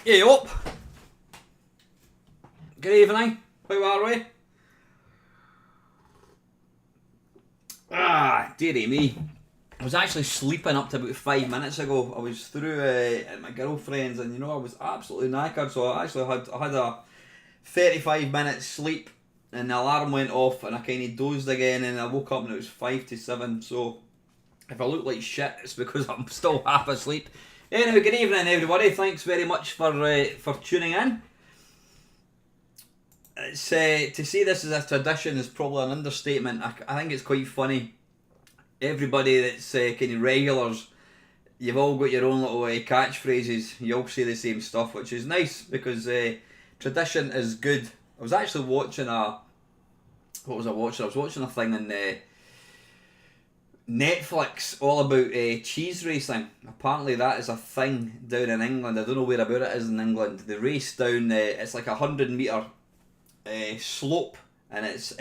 Hey up! Good evening, how are we? Dearie me. I was actually sleeping up to about 5 minutes ago. I was through at my girlfriend's and I was absolutely knackered, so I had a 35 minute sleep and the alarm went off and I kind of dozed again and I woke up and it was 5 to 7, so if I look like shit it's because I'm still half asleep. Anyway, good evening everybody, thanks very much for tuning in. It's, to say this is a tradition is probably an understatement. I think it's quite funny. Everybody that's kind of regulars, you've all got your own little catchphrases, you all say the same stuff, which is nice because tradition is good. I was actually watching what was I watching? I was watching a thing on Netflix all about cheese racing. Apparently that is a thing down in England. I don't know where about it is in England. They race down, it's like 100 metre slope, and it's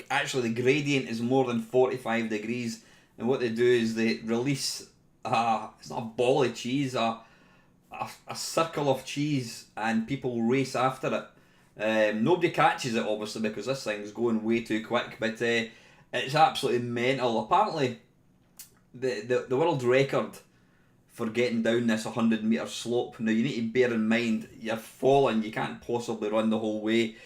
actually the gradient is more than 45 degrees, and what they do is they release it's not a ball of cheese, a circle of cheese, and people race after it. Nobody catches it obviously because this thing's going way too quick, but it's absolutely mental. Apparently the world record for getting down this 100 metre slope, now you need to bear in mind you're falling, you can't possibly run the whole way.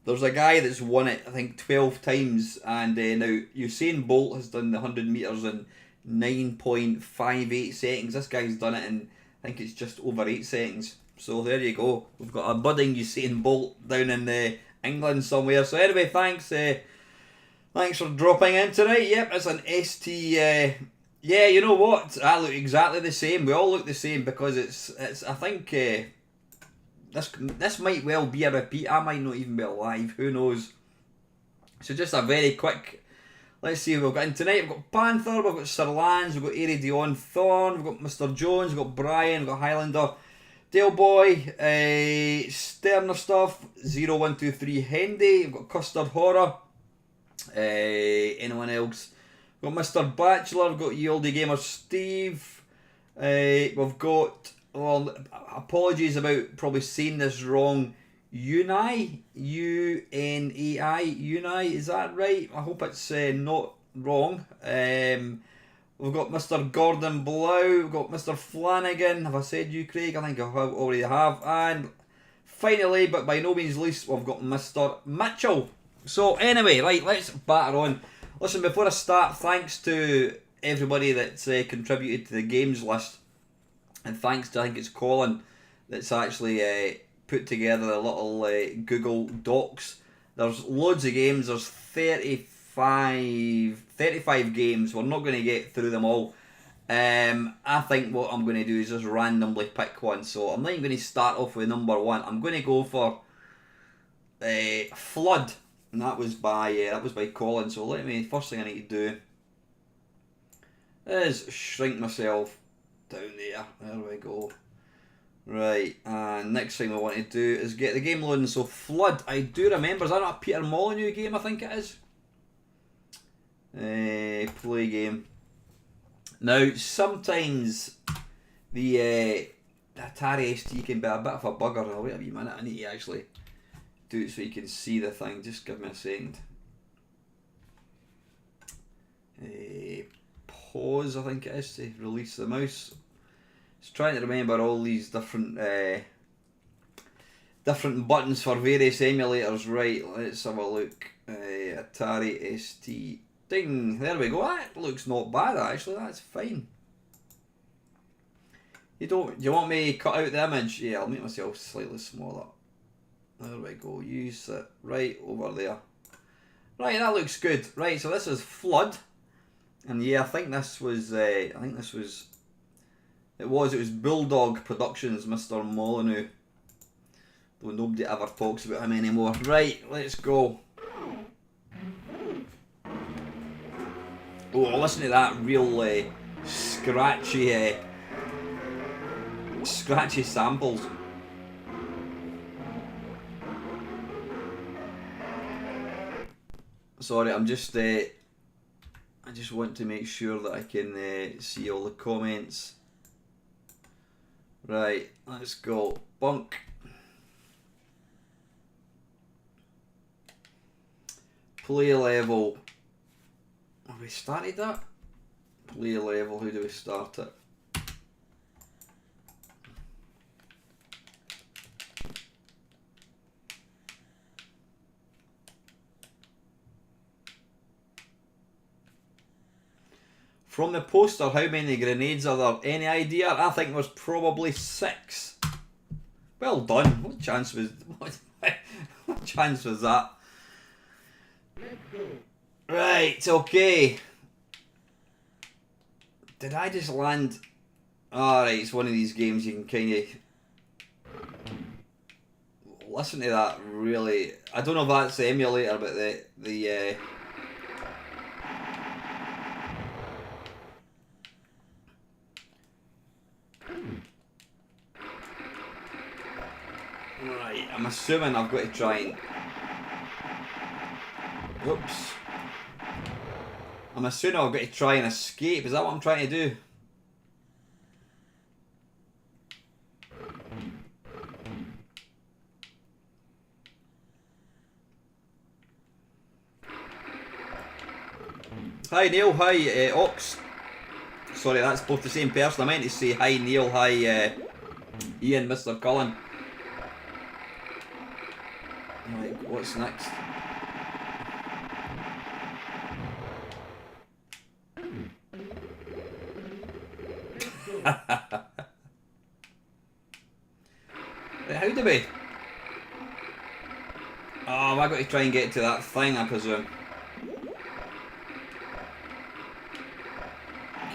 There's a guy that's won it I think 12 times, and now Usain Bolt has done the 100 metres in 9.58 seconds. This guy's done it in I think it's just over 8 seconds. So there you go, we've got a budding Usain Bolt down in England somewhere. So anyway, thanks for dropping in tonight. Yep, it's an ST. Yeah, you know what? I look exactly the same. We all look the same because it's. I think this might well be a repeat. I might not even be alive. Who knows? So just a very quick. Let's see what we've got in tonight. We've got Panther, we've got Sir Lance, we've got Iridion Thorn, we've got Mr. Jones, we've got Brian, we've got Highlander, Dale Boy, Sterner Stuff, 0123 Hendy, we've got Custard Horror. Anyone else? We've got Mr. Bachelor, we've got Ye Olde Gamer Steve, we've got, well, apologies about probably saying this wrong, Unai, U-N-A-I, Unai, is that right? I hope it's not wrong. We've got Mr. Gordon Blau, we've got Mr. Flanagan, have I said you Craig? I think I already have. And finally, but by no means least, we've got Mr. Mitchell. So anyway, right, let's batter on. Listen, before I start, thanks to everybody that's contributed to the games list. And thanks to, I think it's Colin, that's actually put together a little Google Docs. There's loads of games, there's 35 games. We're not going to get through them all. I think what I'm going to do is just randomly pick one. So I'm not even going to start off with number one. I'm going to go for Flood. And that was by Colin. So first thing I need to do is shrink myself down there. There we go. Right, and next thing we want to do is get the game loading. So Flood, I do remember, is that not a Peter Molyneux game? I think it is. Play game. Now sometimes the the Atari ST can be a bit of a bugger. I'll wait a wee minute, I need to actually do it so you can see the thing. Just give me a second. Pause, I think it is, to release the mouse. Just trying to remember all these different different buttons for various emulators. Right, let's have a look. Atari ST. Ding! There we go. That looks not bad actually. That's fine. You want me to cut out the image? Yeah, I'll make myself slightly smaller. There we go. Use it right over there. Right, that looks good. Right, so this is Flood, and yeah, I think this was. It was Bulldog Productions, Mr. Molyneux. Though nobody ever talks about him anymore. Right, let's go. Oh, listen to that real scratchy samples. Sorry, I just want to make sure that I can see all the comments. Right, let's go. Bunk. Play level. Have we started that? Play level, how do we start it? From the poster, how many grenades are there? Any idea? I think there's probably 6. Well done. What chance was what chance was that? Right, okay. Did I just land? Alright, it's one of these games you can kind of listen to that really. I don't know if that's the emulator, but the right, I'm assuming I've got to try and oops. I'm assuming I've got to try and escape. Is that what I'm trying to do? Hi Neil, hi Ox. Sorry, that's both the same person. I meant to say hi Neil, hi Ian, Mr. Cullen. Right, what's next? How do we? Oh, I got to try and get to that thing, I presume.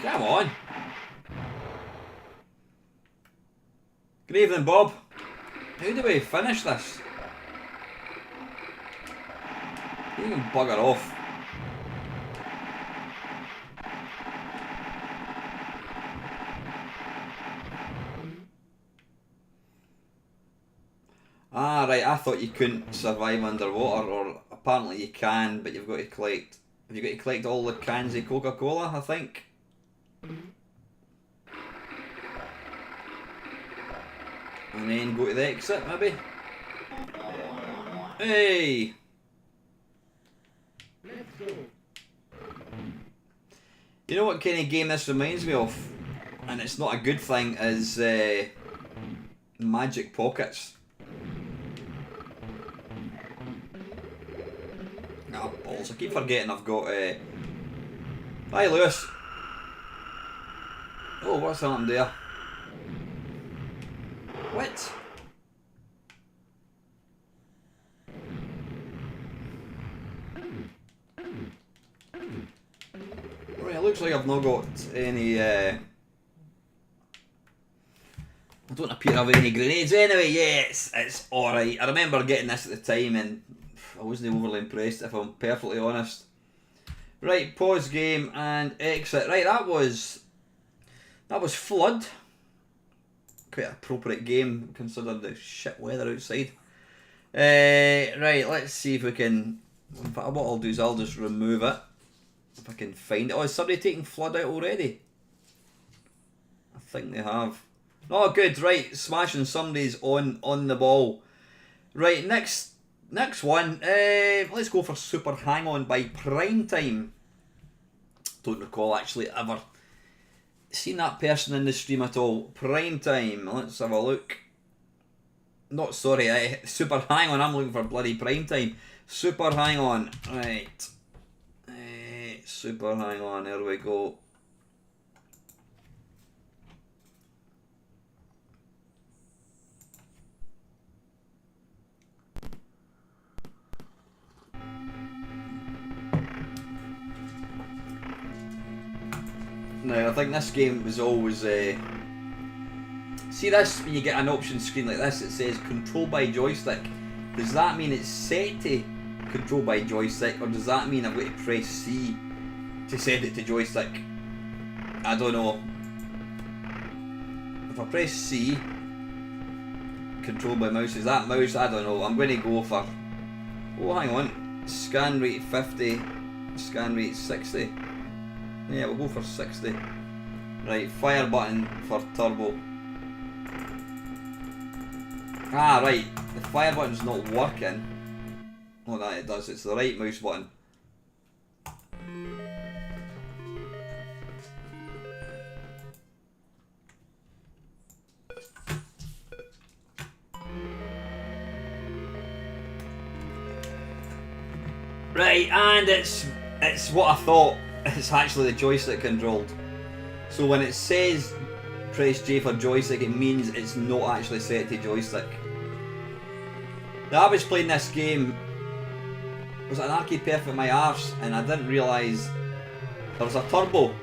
Come on. Good evening, Bob. How do we finish this? You can bugger off. Ah, right, I thought you couldn't survive underwater, or apparently you can, but you've got to collect... Have you got to collect all the cans of Coca-Cola, I think? And then go to the exit, maybe? Hey! You know what kind of game this reminds me of? And it's not a good thing, is Magic Pockets. Ah, balls. I keep forgetting I've got... Hi, Lewis. Oh, what's happened there? What? Right, it looks like I've not got any... I don't appear to have any grenades. Anyway, yes, it's alright. I remember getting this at the time and I wasn't overly impressed, if I'm perfectly honest. Right, pause game and exit. Right, that was Flood. Quite an appropriate game considering the shit weather outside. Right, let's see if we can... In fact, what I'll do is I'll just remove it. If I can find it. Oh, is somebody taking Flood out already? I think they have. Oh, good. Right, smashing somebody's on the ball. Right, next one. Let's go for Super Hang On by Prime Time. Don't recall actually ever seen that person in the stream at all. Prime Time. Let's have a look. Not sorry, Super Hang On. I'm looking for bloody Prime Time. Super Hang On. Right. Super Hang On. There we go. Now, I think this game was always... see this, when you get an option screen like this, it says control by joystick. Does that mean it's set to control by joystick, or does that mean I've got to press C to set it to joystick? I don't know. If I press C, control by mouse, is that mouse? I don't know. I'm going to go for... Oh, hang on. Scan rate 50, scan rate 60. Yeah, we'll go for 60. Right, fire button for turbo. Ah, right, the fire button's not working. Oh, that it does, it's the right mouse button. Right, and it's what I thought. It's actually the joystick controlled. So when it says press J for joystick, it means it's not actually set to joystick. Now, I was playing this game, it was an arcade perfect my arse, and I didn't realise there was a turbo.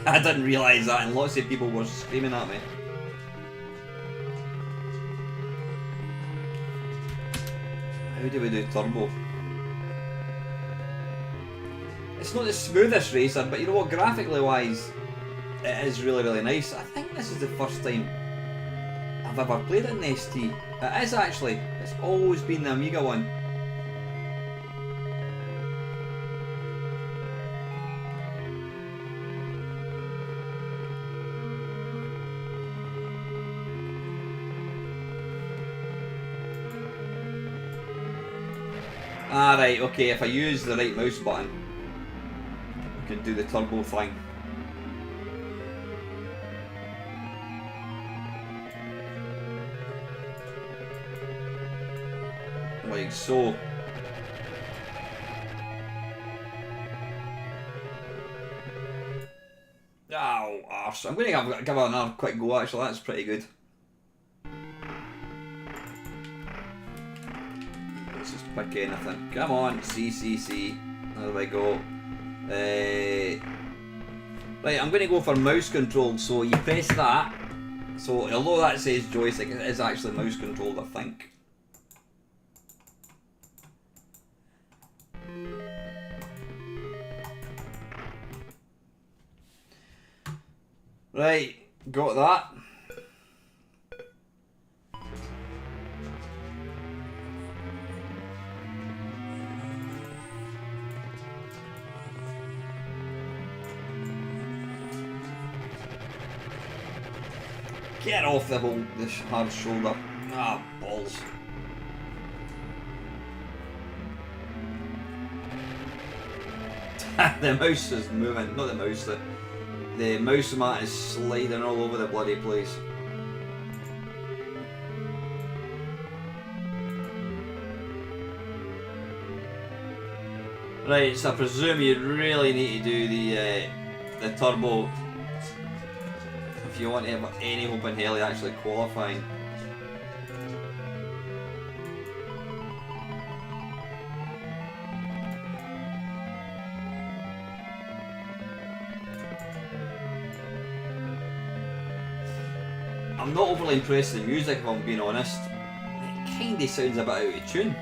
I didn't realise that, and lots of people were screaming at me. How do we do turbo? It's not the smoothest racer, but you know what, graphically wise, it is really, really nice. I think this is the first time I've ever played it in the ST. It is actually. It's always been the Amiga one. Ah, right, okay, if I use the right mouse button, I can do the turbo thing. Like so. Oh, arse. I'm going to give it another quick go actually, that's pretty good. Let's just pick anything. Come on, C. There we go. Right, I'm going to go for mouse controlled, so you press that. So although that says joystick, it is actually mouse controlled, I think. Right, got that. Get off this hard shoulder. Ah, balls. The mouse is moving, not the mouse, the mouse mat is sliding all over the bloody place. Right, so I presume you really need to do the turbo if you want to have any hope in hell of actually qualifying. I'm not overly impressed with the music if I'm being honest. It kinda sounds a bit out of tune.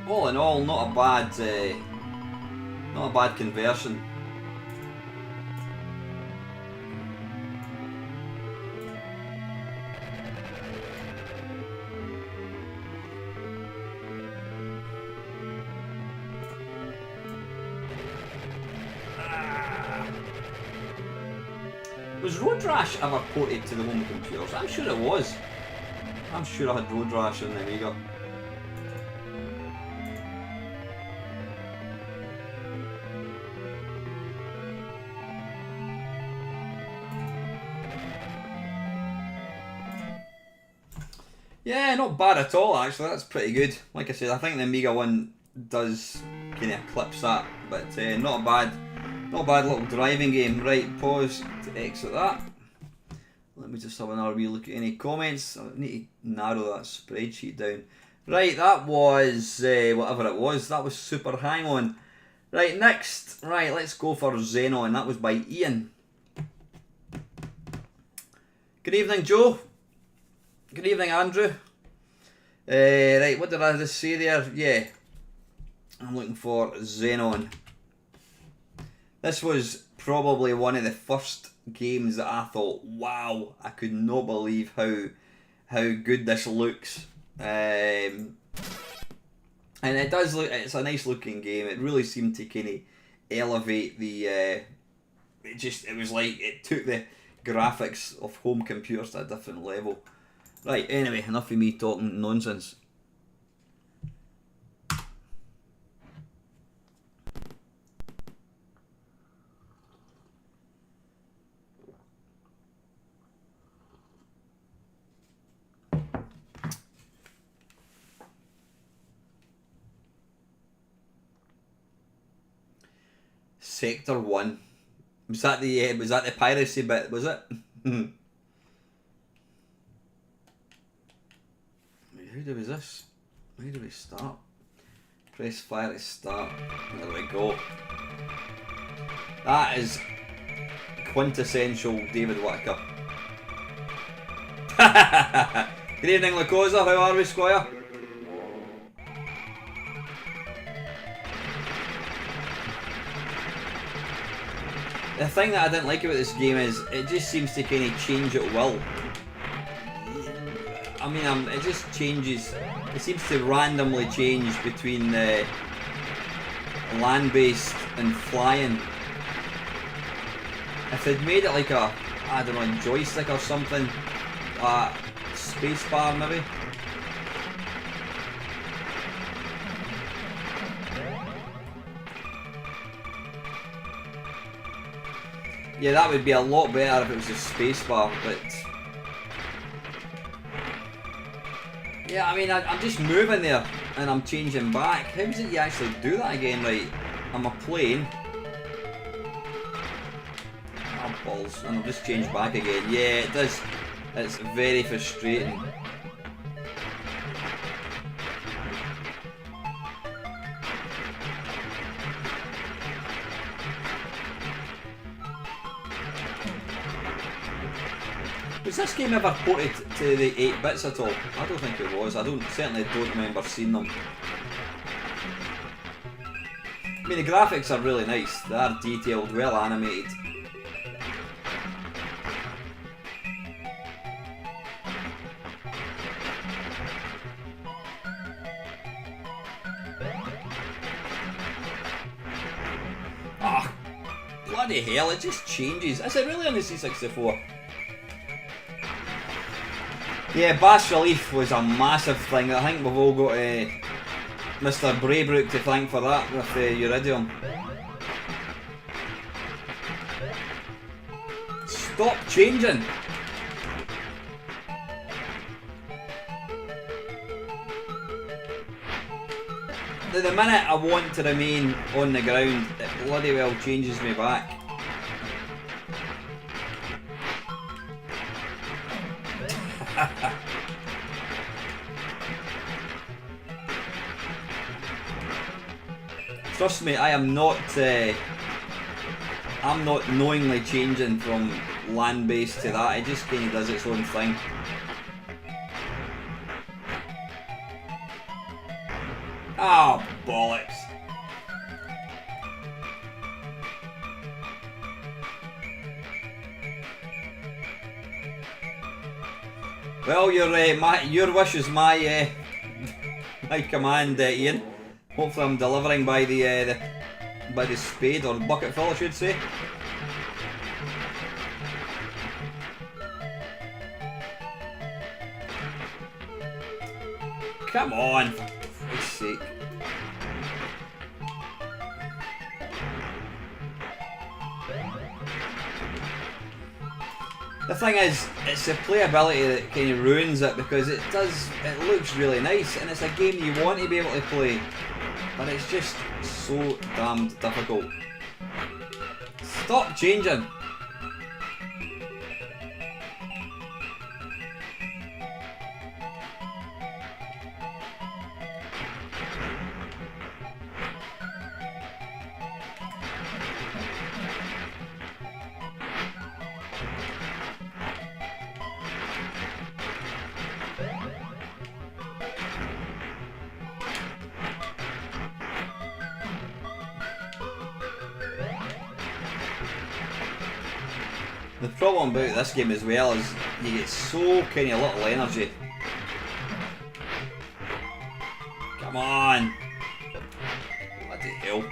But all in all, not a bad conversion. Was Road Rash ever ported to the home computers? I'm sure it was. I'm sure I had Road Rash on the Amiga. Yeah, not bad at all actually, that's pretty good. Like I said, I think the Amiga one does kind of eclipse that, but not a bad little driving game. Right, pause to exit that. Let me just have another wee look at any comments. I need to narrow that spreadsheet down. Right, that was, whatever it was, that was Super Hang On. Right, next, right, let's go for Xenon. That was by Ian. Good evening, Joe. Good evening, Andrew. Right, what did I just say there? Yeah, I'm looking for Xenon. This was probably one of the first games that I thought, wow, I could not believe how good this looks. And it does look, it's a nice looking game. It really seemed to kind of elevate the, it was like, it took the graphics of home computers to a different level. Right, anyway, enough of me talking nonsense. Sector 1. Was that the piracy bit, was it? How do we this? How do we start? Press fire to start. There we go. That is quintessential David Whittaker. Good evening, Lacosa. How are we, Squire? The thing that I didn't like about this game is it just seems to kind of change at will. I mean, it just changes. It seems to randomly change between land-based and flying. If they'd made it like a, I don't know, joystick or something, spacebar maybe. Yeah, that would be a lot better if it was a spacebar, but yeah, I mean, I'm just moving there and I'm changing back. How does it you actually do that again? Right, I'm a plane. Oh, balls, and I'll just change back again. Yeah, it does. It's very frustrating. Was this game ever ported to the 8 bits at all? I don't think it was. I certainly don't remember seeing them. I mean, the graphics are really nice. They are detailed, well animated. Ah, bloody hell, it just changes. Is it really on the C64? Yeah, Bas Relief was a massive thing. I think we've all got Mr. Braybrook to thank for that with Uridium. Stop changing! The minute I want to remain on the ground, it bloody well changes me back. Trust me, I'm not knowingly changing from land-based to that. It just kind of does its own thing. Oh, bollocks. Well, your wish is my my command, Ian. Hopefully, I'm delivering by the spade or bucketful, I should say. Come on, for Christ's sake. The thing is, it's the playability that kind of ruins it, because it looks really nice and it's a game you want to be able to play, but it's just so damned difficult. Stop changing! The problem about this game as well is you get so kind of little energy. Come on! Bloody hell.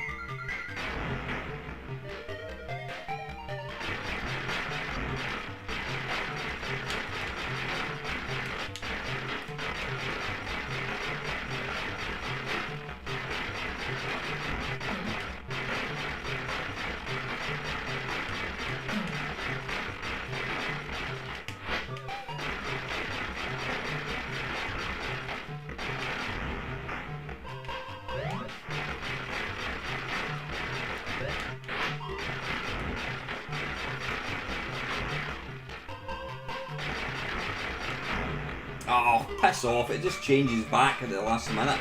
Oh, piss off, it just changes back at the last minute.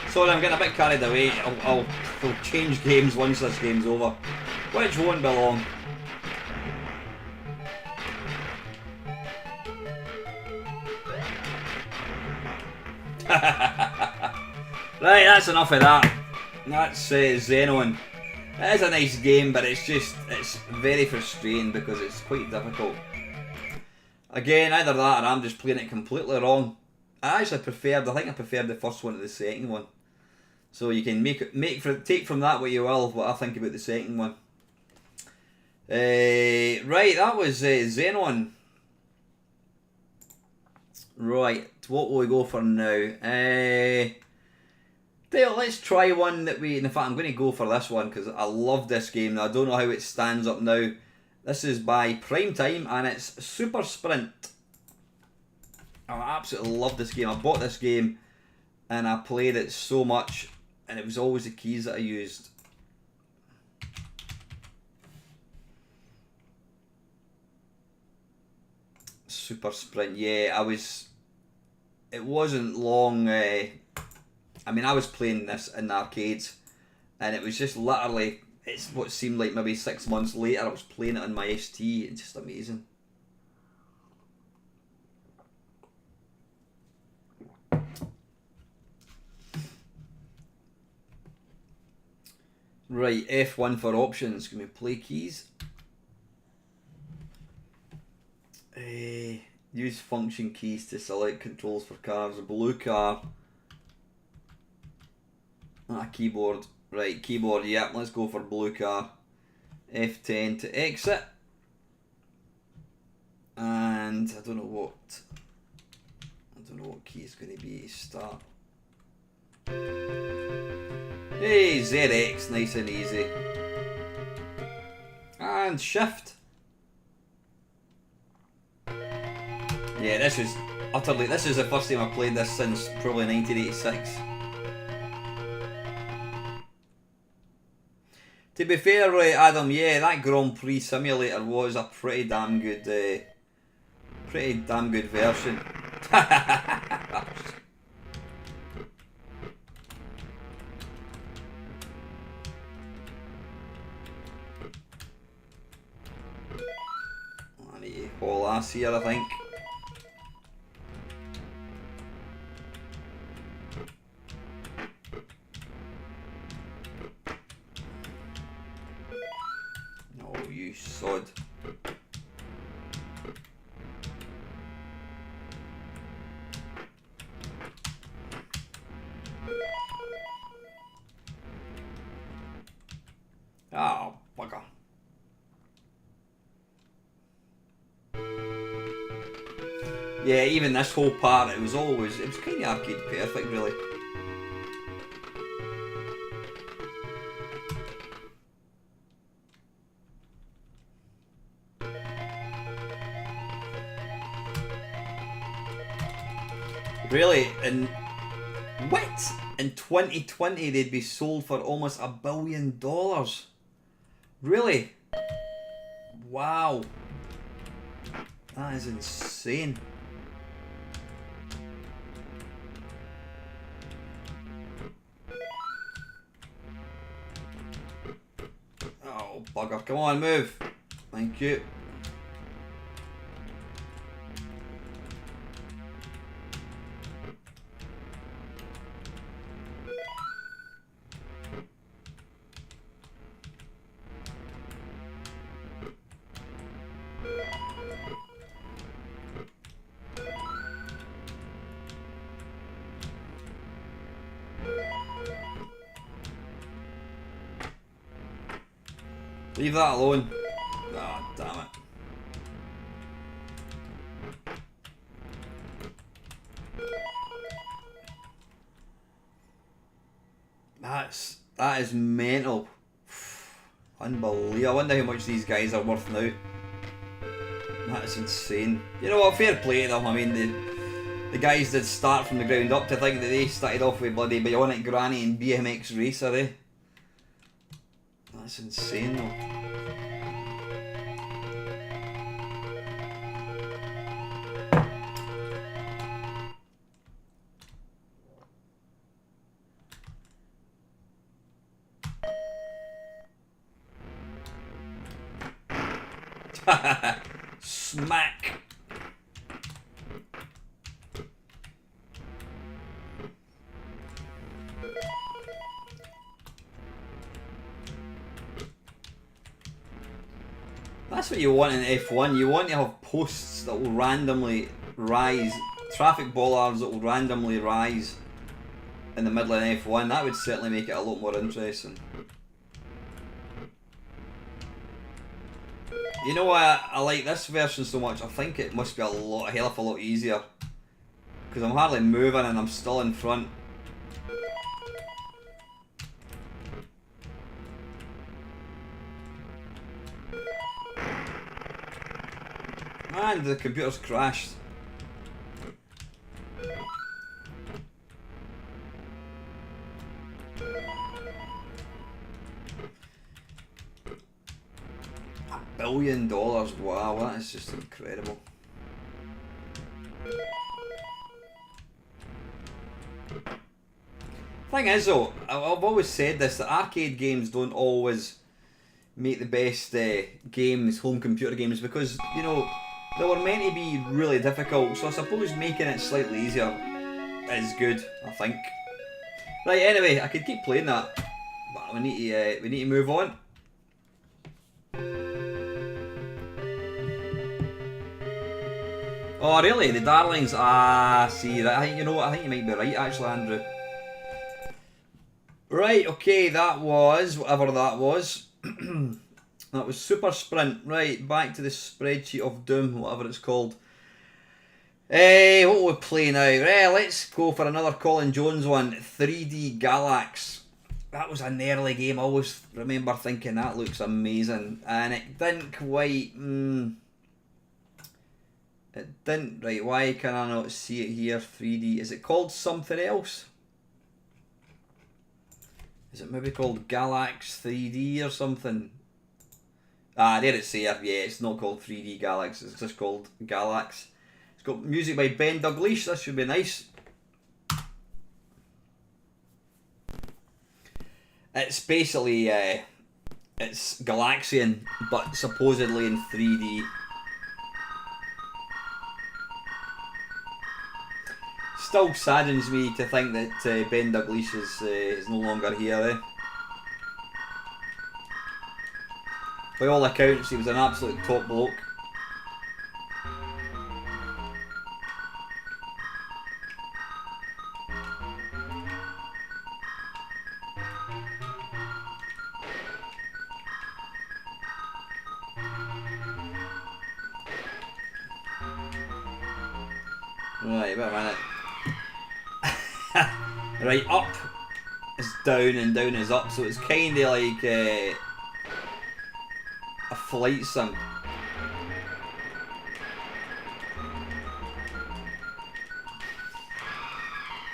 Sorry, I'm getting a bit carried away. I'll change games once this game's over, which won't be long. Right, that's enough of that. That's Xenon. It is a nice game, but it's very frustrating because it's quite difficult. Again, either that or I'm just playing it completely wrong. I think I preferred the first one to the second one. So you can take from that what you will, what I think about the second one. Right, that was Xenon. Right, what will we go for now? Let's try one that in fact I'm going to go for this one because I love this game. Now, I don't know how it stands up now. This is by Prime Time and it's Super Sprint. I absolutely love this game. I bought this game and I played it so much, and it was always the keys that I used. Super Sprint, yeah, it wasn't long. I mean, I was playing this in the arcades, and it was just literally, it's what seemed like maybe 6 months later, I was playing it on my ST. It's just amazing. Right, F1 for options. Can we play keys? Use function keys to select controls for cars. A blue car. Keyboard. Right, keyboard, yep, let's go for blue car. F10 to exit. And I don't know what key is going to be to start. Hey, ZX, nice and easy. And shift. Yeah, this is the first time I've played this since probably 1986. To be fair, Adam, yeah, that Grand Prix simulator was a pretty damn good version. I need to haul ass here, I think. You sod. Yeah, even this whole part, it was kind of arcade perfect, really. Really, in 2020 they'd be sold for almost $1 billion. Really? Wow. That is insane. Oh, bugger. Come on, move. Thank you. Leave that alone. Ah, damn it. That is mental. Unbelievable. I wonder how much these guys are worth now. That is insane. You know what, fair play to them. I mean, the guys did start from the ground up. To think that they started off with bloody Bionic Granny and BMX Racer, eh? That's insane though. Smack. That's what you want in F1. You want to have posts that will randomly rise, traffic bollards that will randomly rise in the middle of F1. That would certainly make it a lot more interesting. You know why I like this version so much? I think it must be a hell of a lot easier. Because I'm hardly moving and I'm still in front. And the computer's crashed. $1 billion, wow, that is just incredible. Thing is though, I've always said this, that arcade games don't always make the best games, home computer games, because, you know, they were meant to be really difficult, so I suppose making it slightly easier is good, I think. Right, anyway, I could keep playing that, but we need to move on. Oh really? The Darlings? Ah, see, I think, you know what, I think you might be right actually, Andrew. Right, okay, that was, whatever that was. That was Super Sprint. Right, back to the spreadsheet of doom, whatever it's called. What will we play now? Right, let's go for another Colin Jones one. 3D Galax. That was an early game. I always remember thinking that looks amazing. And it didn't quite... It didn't... Right, why can I not see it here? 3D. Is it called something else? Is it maybe called Galax 3D or something? Ah, there it's here. Yeah, it's not called 3D Galax. It's just called Galax. It's got music by Ben Dalglish. That should be nice. It's basically it's Galaxian, but supposedly in 3D. Still saddens me to think that Ben Dalglish is no longer here. Eh? By all accounts, he was an absolute top bloke. Right, wait a minute. Right, up is down and down is up, so it's kind of like a flight sim.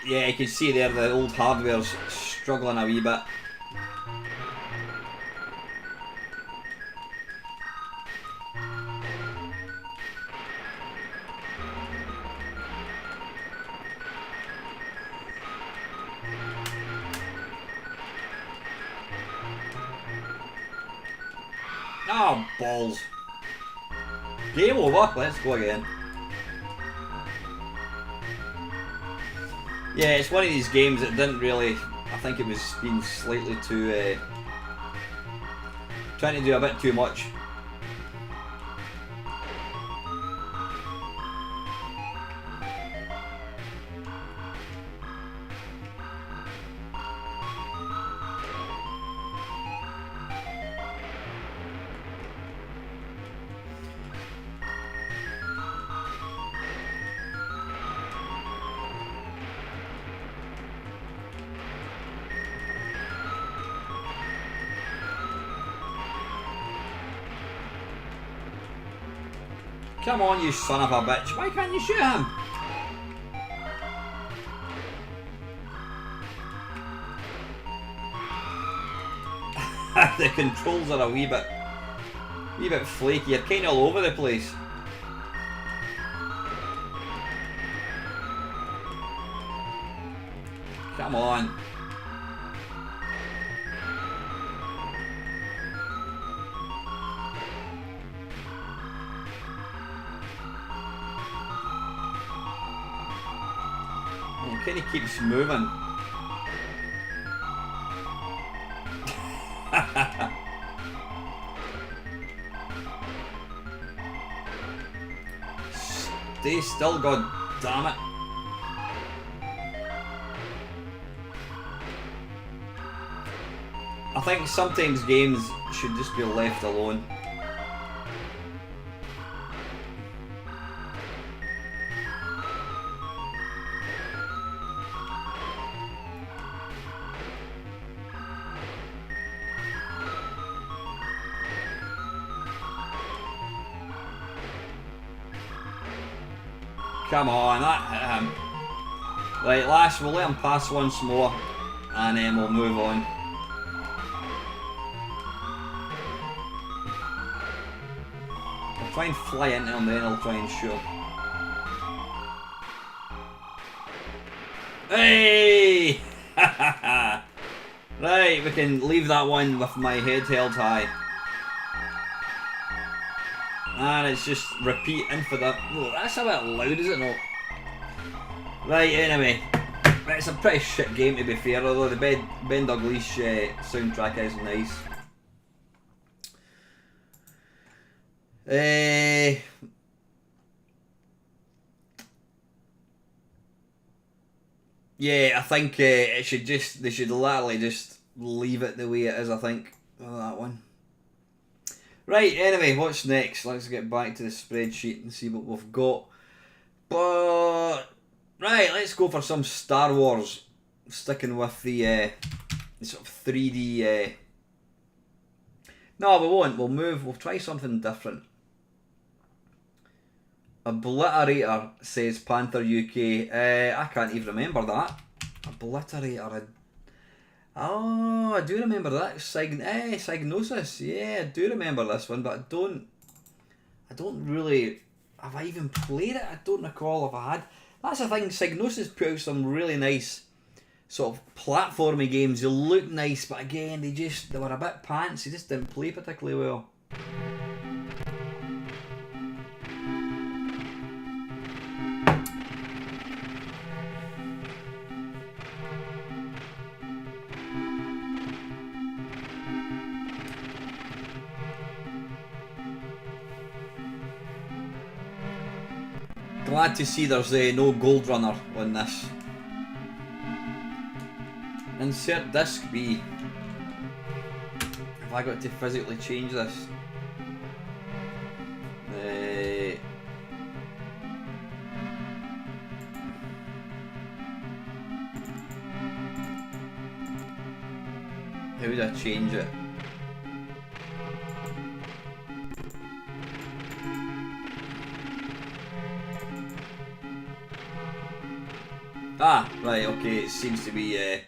Yeah, you can see there the old hardware's struggling a wee bit. Oh, balls. Game over. Let's go again. Yeah, it's one of these games that didn't really... I think it was being slightly too... trying to do a bit too much. Come on, you son of a bitch. Why can't you shoot him? The controls are a wee bit flaky. You're kind of all over the place. Come on. It kind of keeps moving. Stay still, god damn it. I think sometimes games should just be left alone. Come on, that hit him. Right, last, we'll let him pass once more and then we'll move on. I'll try and fly into him, then I'll try and shoot him. Hey! Right, we can leave that one with my head held high. And it's just repeat infinite. Oh, that's a bit loud, is it not? Right, anyway. It's a pretty shit game to be fair, although the Ben Douglas soundtrack is nice. Yeah, I think they should literally just leave it the way it is, I think, with that one. Right, anyway, what's next? Let's get back to the spreadsheet and see what we've got. But, right, let's go for some Star Wars. Sticking with the sort of 3D... No, we won't. We'll try something different. Obliterator, says Panther UK. I can't even remember that. Obliterator. Oh, I do remember that. Psygnosis. Yeah, I do remember this one, but I don't really... Have I even played it? I don't recall if I had. That's the thing, Psygnosis put out some really nice sort of platformy games. They look nice, but again, they were a bit pants. They just didn't play particularly well. Glad to see there's no Gold Runner on this. Insert disc B. Have I got to physically change this? How would I change it? Ah, right, okay, it seems to be, I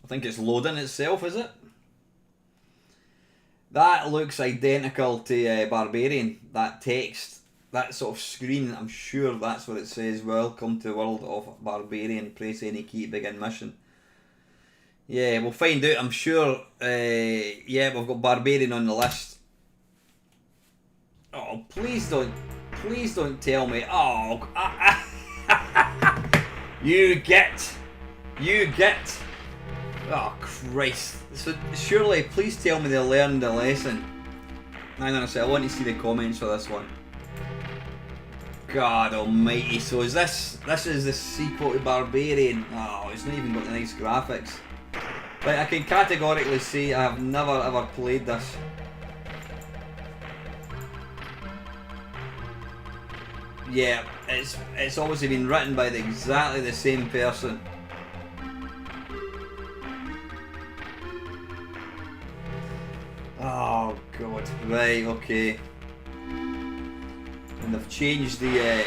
think it's loading itself, is it? That looks identical to Barbarian, that text, that sort of screen. I'm sure that's what it says. Welcome to the world of Barbarian, press any key to begin mission. Yeah, we'll find out, I'm sure. Yeah, we've got Barbarian on the list. Oh, please don't tell me. Oh, you get. Oh, Christ. So, surely, please tell me they learned a lesson. Hang on a sec, I want to see the comments for this one. God almighty, so is this is the sequel to Barbarian? Oh, it's not even got the nice graphics. Right, I can categorically say I have never ever played this. Yeah, it's obviously been written by exactly the same person. Oh god, right, okay. And they've changed the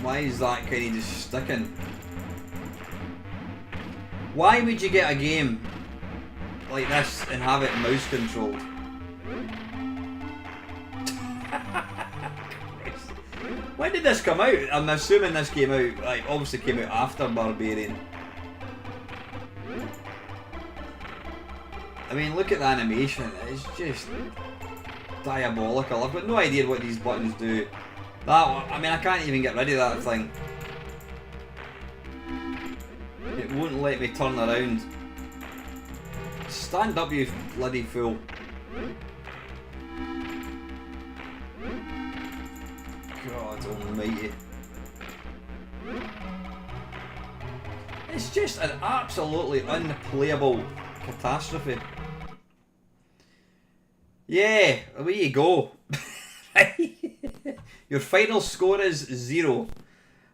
why is that kind of just sticking? Why would you get a game like this and have it mouse controlled? When did this come out? I'm assuming this came out, like, obviously came out after Barbarian. I mean, look at the animation, it's just diabolical. I've got no idea what these buttons do. I mean, I can't even get rid of that thing. It won't let me turn around. Stand up, you bloody fool. God almighty. It's just an absolutely unplayable catastrophe. Yeah, away you go. Your final score is 0.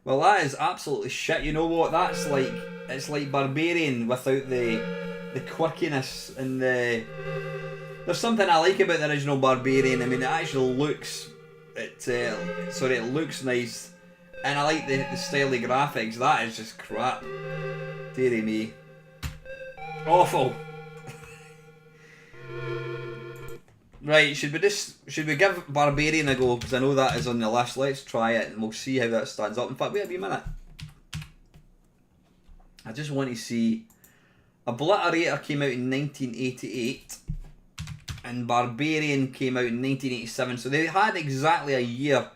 Well, that is absolutely shit. You know what? That's like, it's like Barbarian without the quirkiness and the. There's something I like about the original Barbarian. I mean, it actually looks, it looks nice, and I like the style of graphics. That is just crap. Dearie me, awful. Right, should we give Barbarian a go, because I know that is on the list. Let's try it and we'll see how that stands up. In fact, wait a wee minute. I just want to see. Obliterator came out in 1988 and Barbarian came out in 1987, so they had exactly a year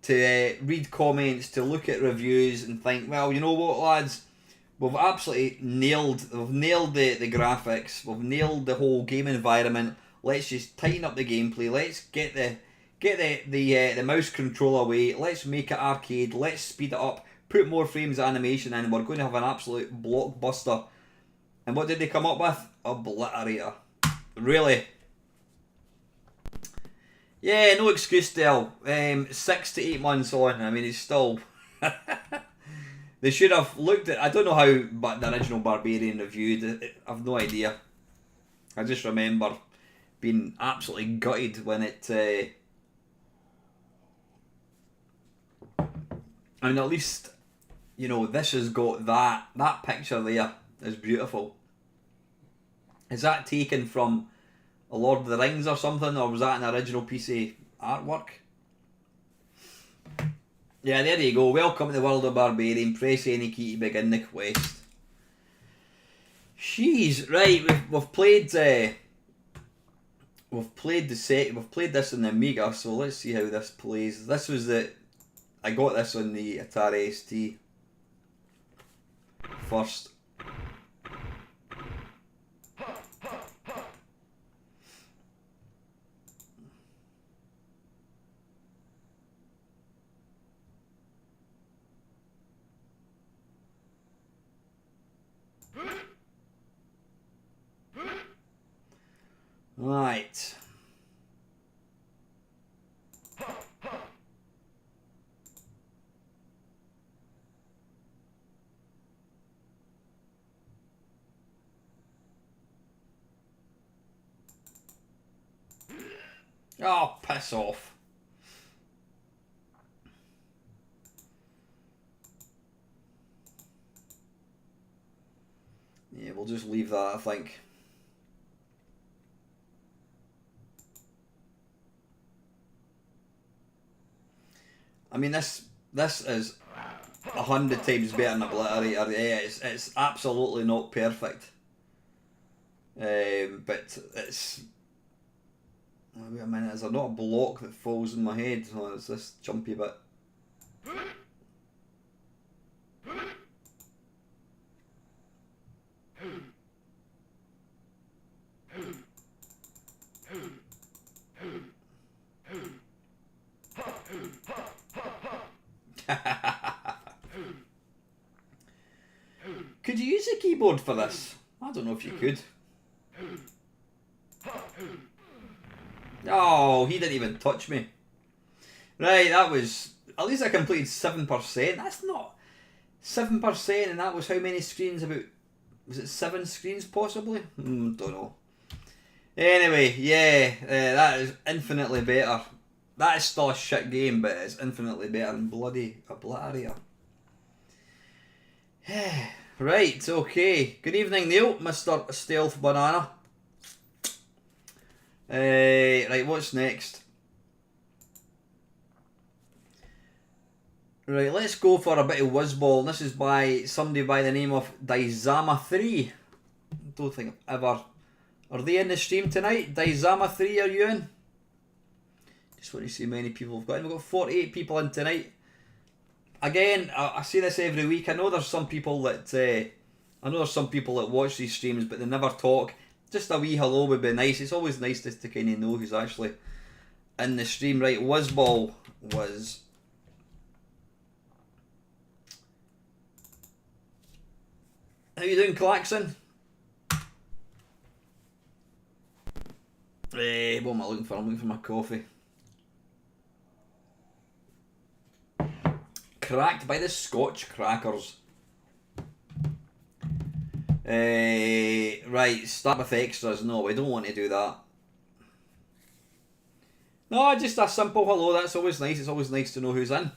to read comments, to look at reviews and think, well, you know what, lads, we've absolutely nailed the graphics, we've nailed the whole game environment. Let's just tighten up the gameplay. Let's get the mouse control away. Let's make it arcade. Let's speed it up. Put more frames of animation in. We're going to have an absolute blockbuster. And what did they come up with? Obliterator. Really? Yeah, no excuse, Del. 6 to 8 months on. I mean, it's still. They should have looked at. I don't know how, but the original Barbarian reviewed it. I've no idea. I just remember being absolutely gutted when it. I mean, at least, you know, this has got that picture there is beautiful. Is that taken from a Lord of the Rings or something, or was that an original piece of artwork? Yeah, there you go. Welcome to the world of Barbarian. Press any key to begin the quest. Jeez, right? We've played this in the Amiga, so let's see how this plays. This was I got this on the Atari ST first. Right. Oh, piss off. Yeah, we'll just leave that, I think. I mean, this is 100 times better than Obliterator. Yeah, it's absolutely not perfect. But it's... Wait a minute, is there not a block that falls in my head? Oh, it's this jumpy bit. Could you use a keyboard for this? I don't know if you could. Oh, he didn't even touch me. Right, that was... At least I completed 7%. That's not... 7%, and that was how many screens? About... Was it 7 screens, possibly? Don't know. Anyway, yeah, that is infinitely better. That is still a shit game, but it's infinitely better than bloody Obliterator. Right, okay. Good evening, Neil, Mr. Stealth Banana. Right, what's next? Right, let's go for a bit of Whizball. This is by somebody by the name of Daizama3. Don't think I've ever... Are they in the stream tonight? Daizama3, are you in? Just want to see how many people we've got in. We've got 48 people in tonight. Again, I say this every week. I know there's some people that watch these streams, but they never talk. Just a wee hello would be nice. It's always nice to kind of know who's actually in the stream. Right, Whizball was... How you doing, Klaxon? What am I looking for? I'm looking for my coffee. Cracked by the Scotch crackers. Right, start with extras. No, we don't want to do that. No, just a simple hello. That's always nice. It's always nice to know who's in.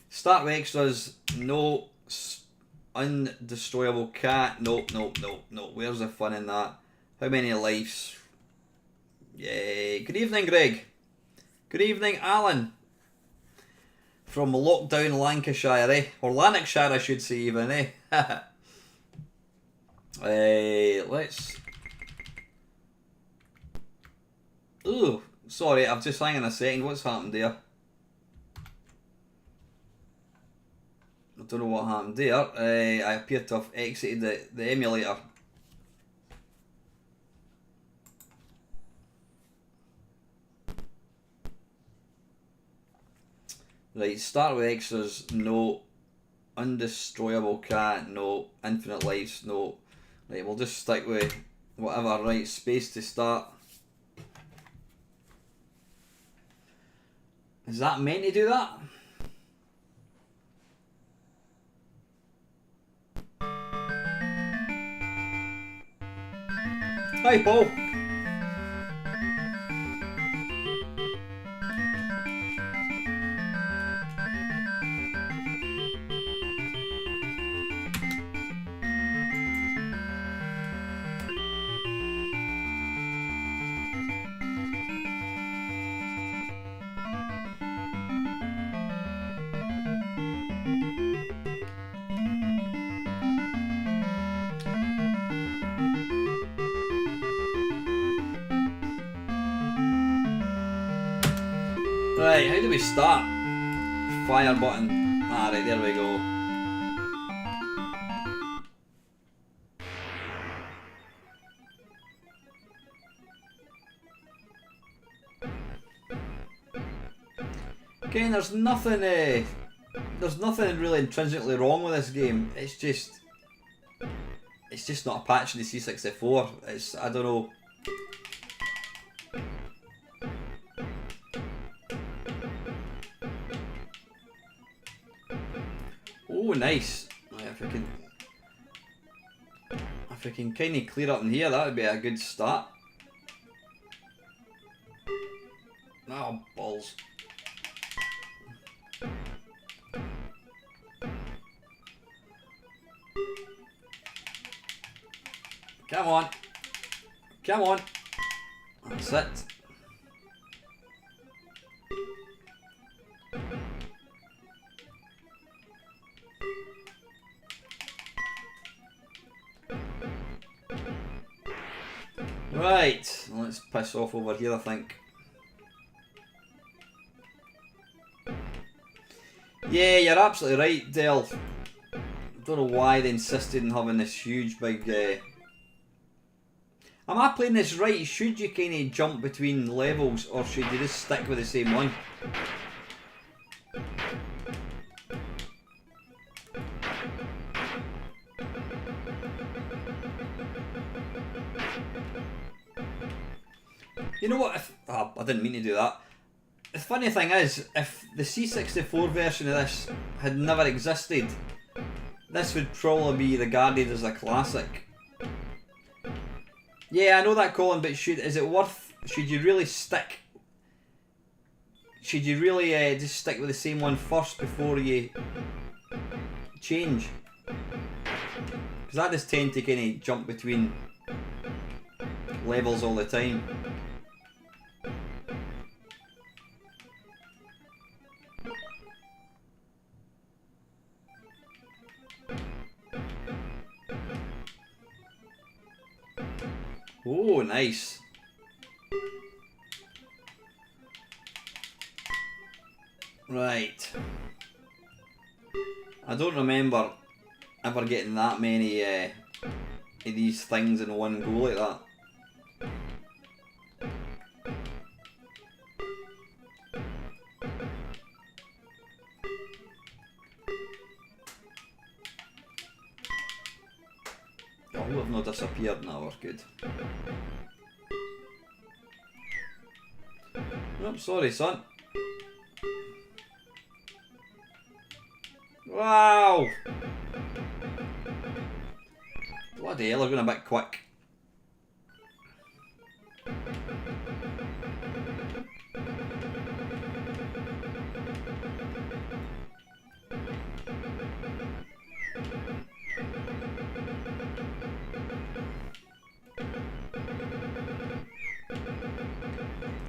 Start with extras. No. Undestroyable cat. Nope. Where's the fun in that? How many lives? Yay. Good evening, Greg. Good evening, Alan. From Lockdown, Lancashire, eh? Or Lanarkshire, I should say, even, eh? Let's... Ooh, sorry, I've just hang on a second. What's happened there? I don't know what happened there. I appear to have exited the emulator. Right, start with extras, no. Undestroyable cat, no. Infinite lives, no. Right, we'll just stick with whatever. Right, space to start. Is that meant to do that? Hi, Paul. Right, how do we start? Fire button. Alright, there we go. Again, there's nothing really intrinsically wrong with this game. It's just not a patch in the C64. I don't know. Oh, nice. If I can kind of clear up in here, that would be a good start. Oh, balls. Come on. Come on. That's it. Right, let's piss off over here, I think. Yeah, you're absolutely right, Del. Don't know why they insisted on having this huge big... Am I playing this right? Should you kind of jump between levels, or should you just stick with the same one? You know what? I didn't mean to do that. The funny thing is, if the C64 version of this had never existed, this would probably be regarded as a classic. Yeah, I know that, Colin, but is it worth... Should you really stick... Should you really just stick with the same one first before you change? Because I just tend to kind of jump between levels all the time. Oh, nice. Right. I don't remember ever getting that many of these things in one go like that. Oh, we've not disappeared now, we're good. Nope, sorry, son. Wow! Bloody hell, they're going a bit quick.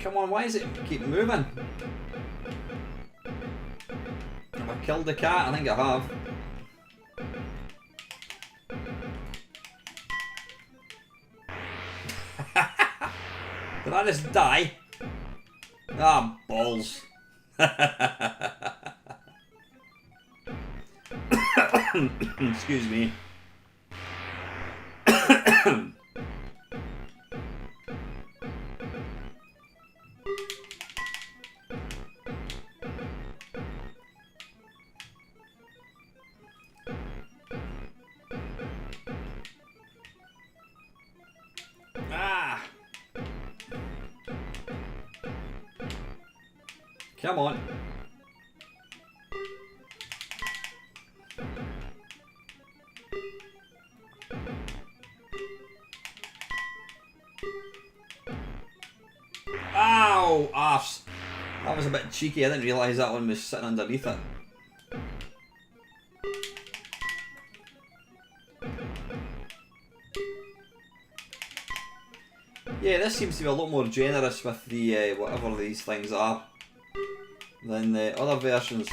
Come on, why does it keep moving? Have I killed the cat? I think I have. Did I just die? Ah, balls. Excuse me. Come on. Ow! Arse. That was a bit cheeky. I didn't realise that one was sitting underneath it. Yeah, this seems to be a lot more generous with the whatever these things are than the other versions.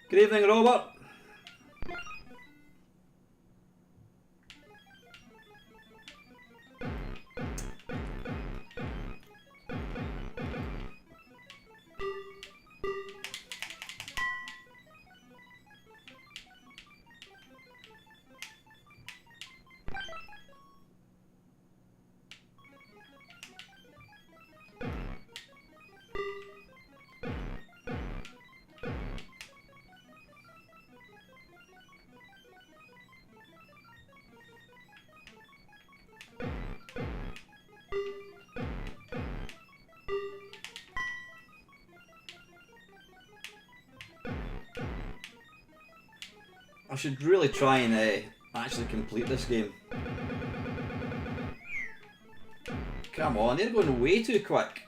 Good evening, Robert. I should really try and actually complete this game. Come on, they're going way too quick.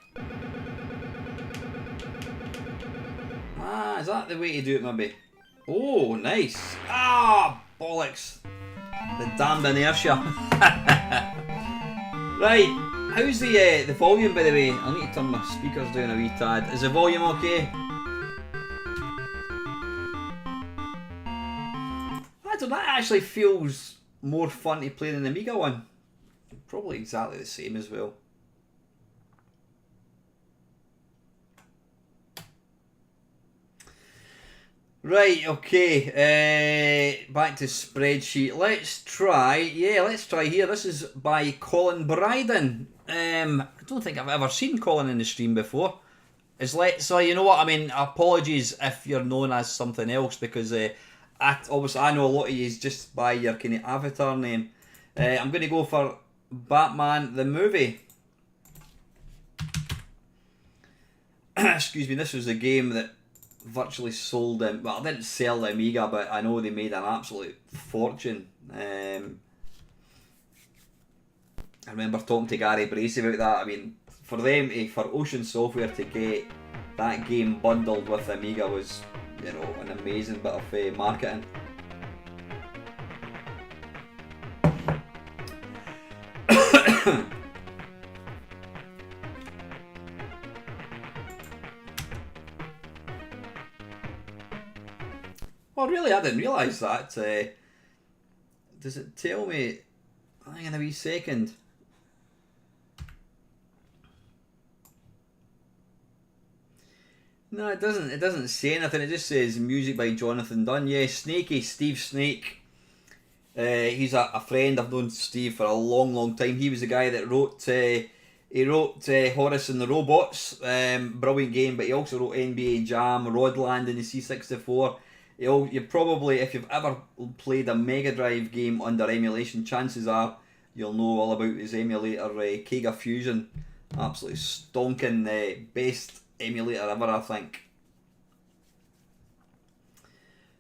Ah, is that the way to do it maybe? Oh, nice. Ah, bollocks. The damned inertia. Right, how's the volume by the way? I need to turn my speakers down a wee tad. Is the volume okay? I don't know, that actually feels more fun to play than the Amiga one. Probably exactly the same as well. Right, okay, back to spreadsheet. Let's try here. This is by Colin Bryden. I don't think I've ever seen Colin in the stream before. So you know what, I mean, apologies if you're known as something else, because obviously I know a lot of you just by your kind of avatar name. I'm going to go for Batman the movie. Excuse me, this was a game that virtually sold them. Well, I didn't sell the Amiga, but I know they made an absolute fortune. I remember talking to Gary Brace about that. I mean, for Ocean Software to get that game bundled with the Amiga was, you know, an amazing bit of marketing. Oh really, I didn't realise that. Does it tell me? Hang on a wee second. No, it doesn't. It doesn't say anything. It just says music by Jonathan Dunn. Yeah, Snakey, Steve Snake. He's a friend. I've known Steve for a long, long time. He was the guy that wrote. He wrote Horace and the Robots. Brilliant game, but he also wrote NBA Jam, Rodland in the C64. You probably, if you've ever played a Mega Drive game under emulation, chances are you'll know all about his emulator, Kega Fusion. Absolutely stonking, best emulator ever, I think.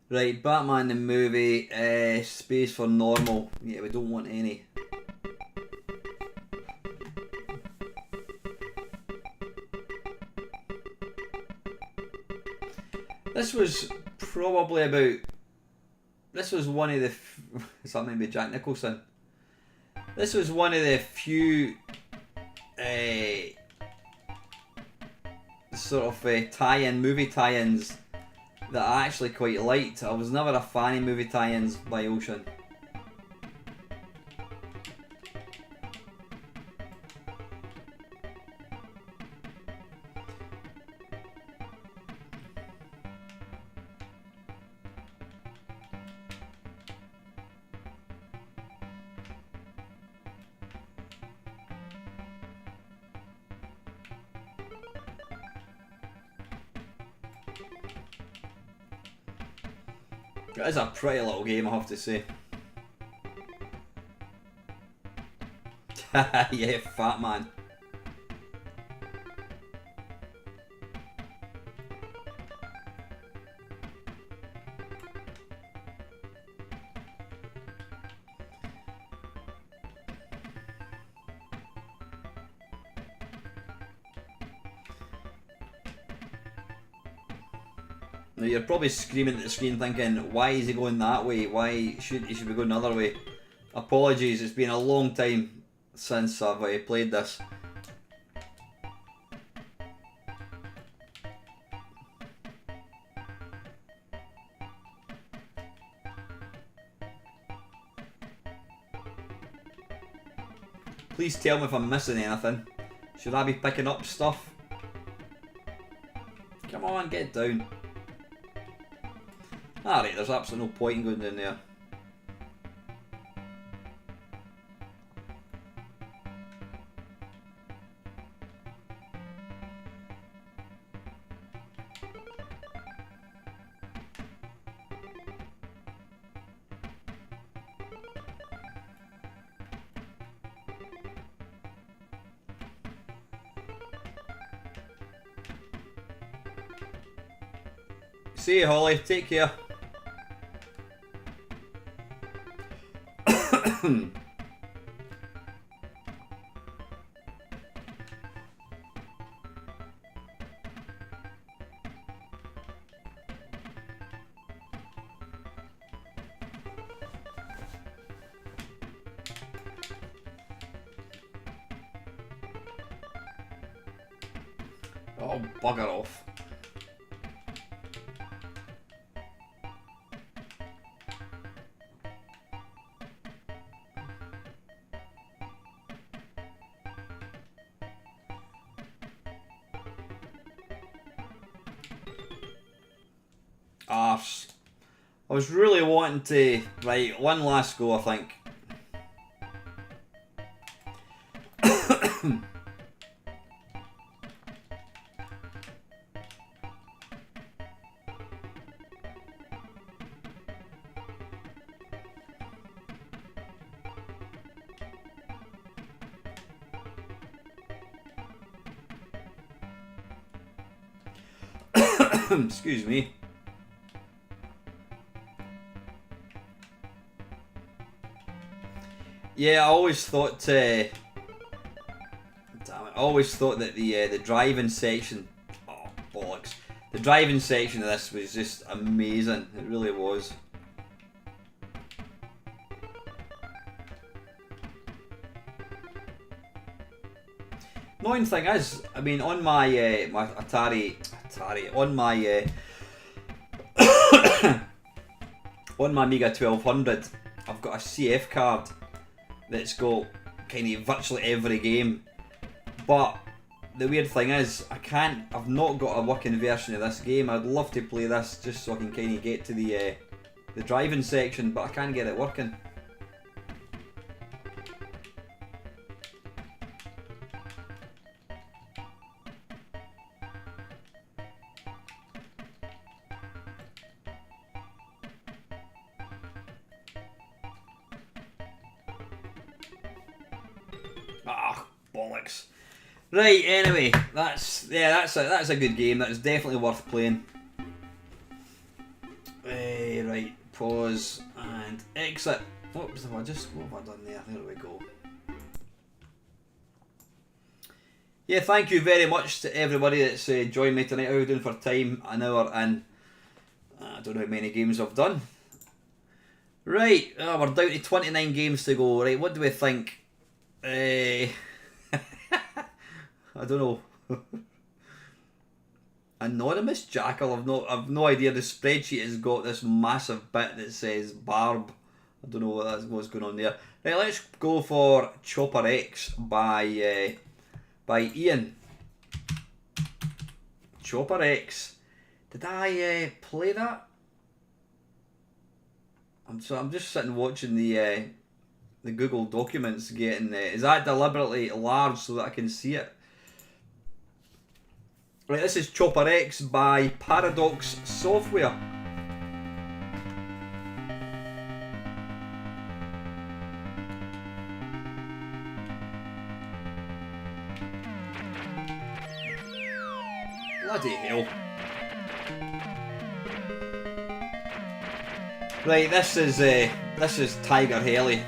Right, Batman the movie, space for normal. Yeah, we don't want any. This was probably about. This was one of the. Is that maybe Jack Nicholson? This was one of the few sort of movie tie-ins that I actually quite liked. I was never a fan of movie tie-ins by Ocean. It is a pretty little game, I have to say. Yeah, Fat Man. Now you're probably screaming at the screen thinking, why is he going that way? Why should he be going the other way? Apologies, it's been a long time since I've played this. Please tell me if I'm missing anything. Should I be picking up stuff? Come on, get down. Alright, there's absolutely no point in going down there. See you, Holly. Take care. Oh, bugger off. Arse. I was really wanting to... Right, one last go, I think. Excuse me. Yeah, I always thought. Damn it! I always thought that the driving section. Oh bollocks! The driving section of this was just amazing. It really was. Annoying thing is, I mean, on my my Atari, on my on my Amiga 1200, I've got a CF card that's got kind of virtually every game. But the weird thing is, I've not got a working version of this game. I'd love to play this just so I can kind of get to the driving section, but I can't get it working. Ah, bollocks. Right, anyway, that's a good game. That is definitely worth playing. Right, pause and exit. What have I done there? There we go. Yeah, thank you very much to everybody that's joined me tonight. How are we doing for time? An hour in. I don't know how many games I've done. Right, we're down to 29 games to go. Right, what do we think? I don't know. Anonymous Jackal. I've no idea. The spreadsheet has got this massive bit that says Barb. I don't know what's going on there. Right, let's go for Chopper X by Ian. Chopper X. Did I play that? I'm just sitting watching the Google documents getting. Is that deliberately large so that I can see it? Right, this is Chopper X by Paradox Software. Bloody hell. Right, this is Tiger Heli.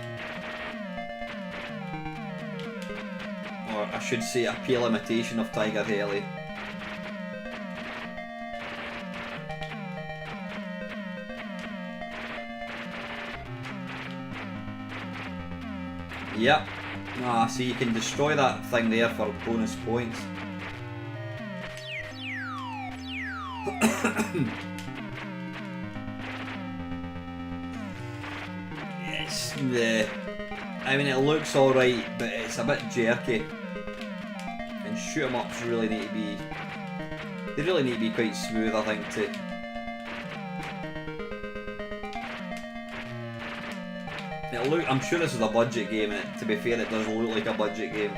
Or I should say a pale imitation of Tiger Heli. Yep. Ah, see, you can destroy that thing there for bonus points. I mean, it looks alright, but it's a bit jerky. And shoot 'em ups really need to be. They really need to be quite smooth, I think, too. I'm sure this is a budget game, and to be fair, it does look like a budget game.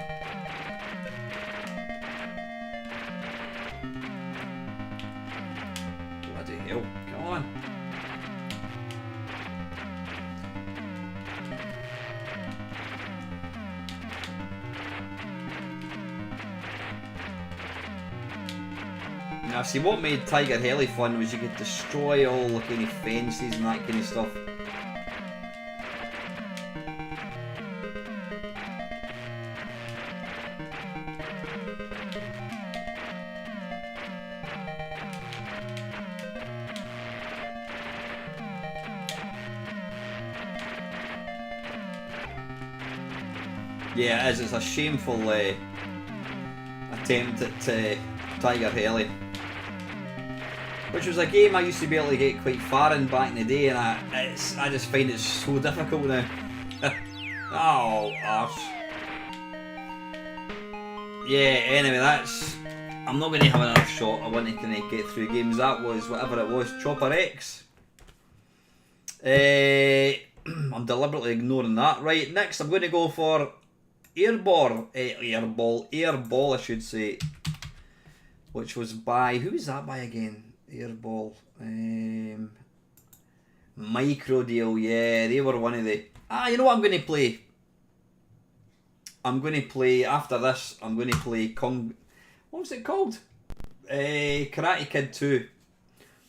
Bloody hell, come on. Now, see, what made Tiger Heli fun was you could destroy all the kind of fences and that kind of stuff. Yeah, it is. It's a shameful attempt at Tiger Heli, which was a game I used to be able to get quite far in back in the day, and I just find it so difficult now. Oh, arse. Yeah, anyway, I'm not going to have another shot. I want to kind of get through games. That was whatever it was, Chopper X. I'm deliberately ignoring that. Right, next I'm going to go for Airball, I should say, which was by, who was that by again? Airball, Microdeal, yeah, they were one of the, you know what I'm going to play? I'm going to play, after this, I'm going to play what was it called? Karate Kid 2,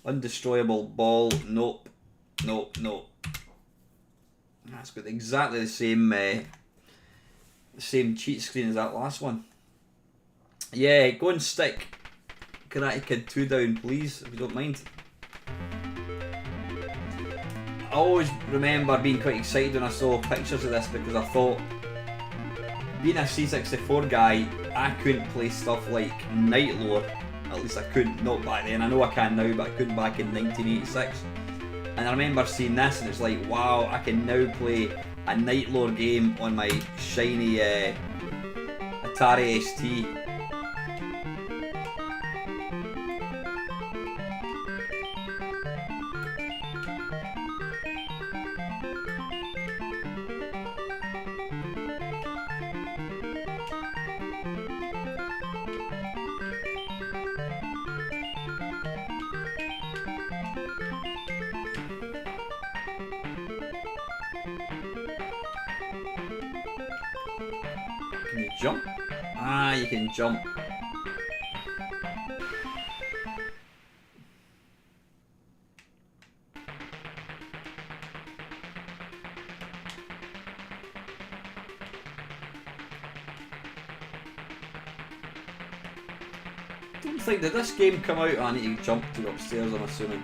Undestroyable Ball, nope. That's got exactly the same cheat screen as that last one. Yeah, go and stick Karate Kid 2 down, please, if you don't mind. I always remember being quite excited when I saw pictures of this, because I thought, being a C64 guy, I couldn't play stuff like Night Lore. At least I couldn't, not back then. I know I can now, but I couldn't back in 1986. And I remember seeing this and it's like, wow, I can now play a Night Lore game on my shiny Atari ST. Can you jump? Ah, you can jump. Don't think, did this game come out? I need to jump to go upstairs, I'm assuming.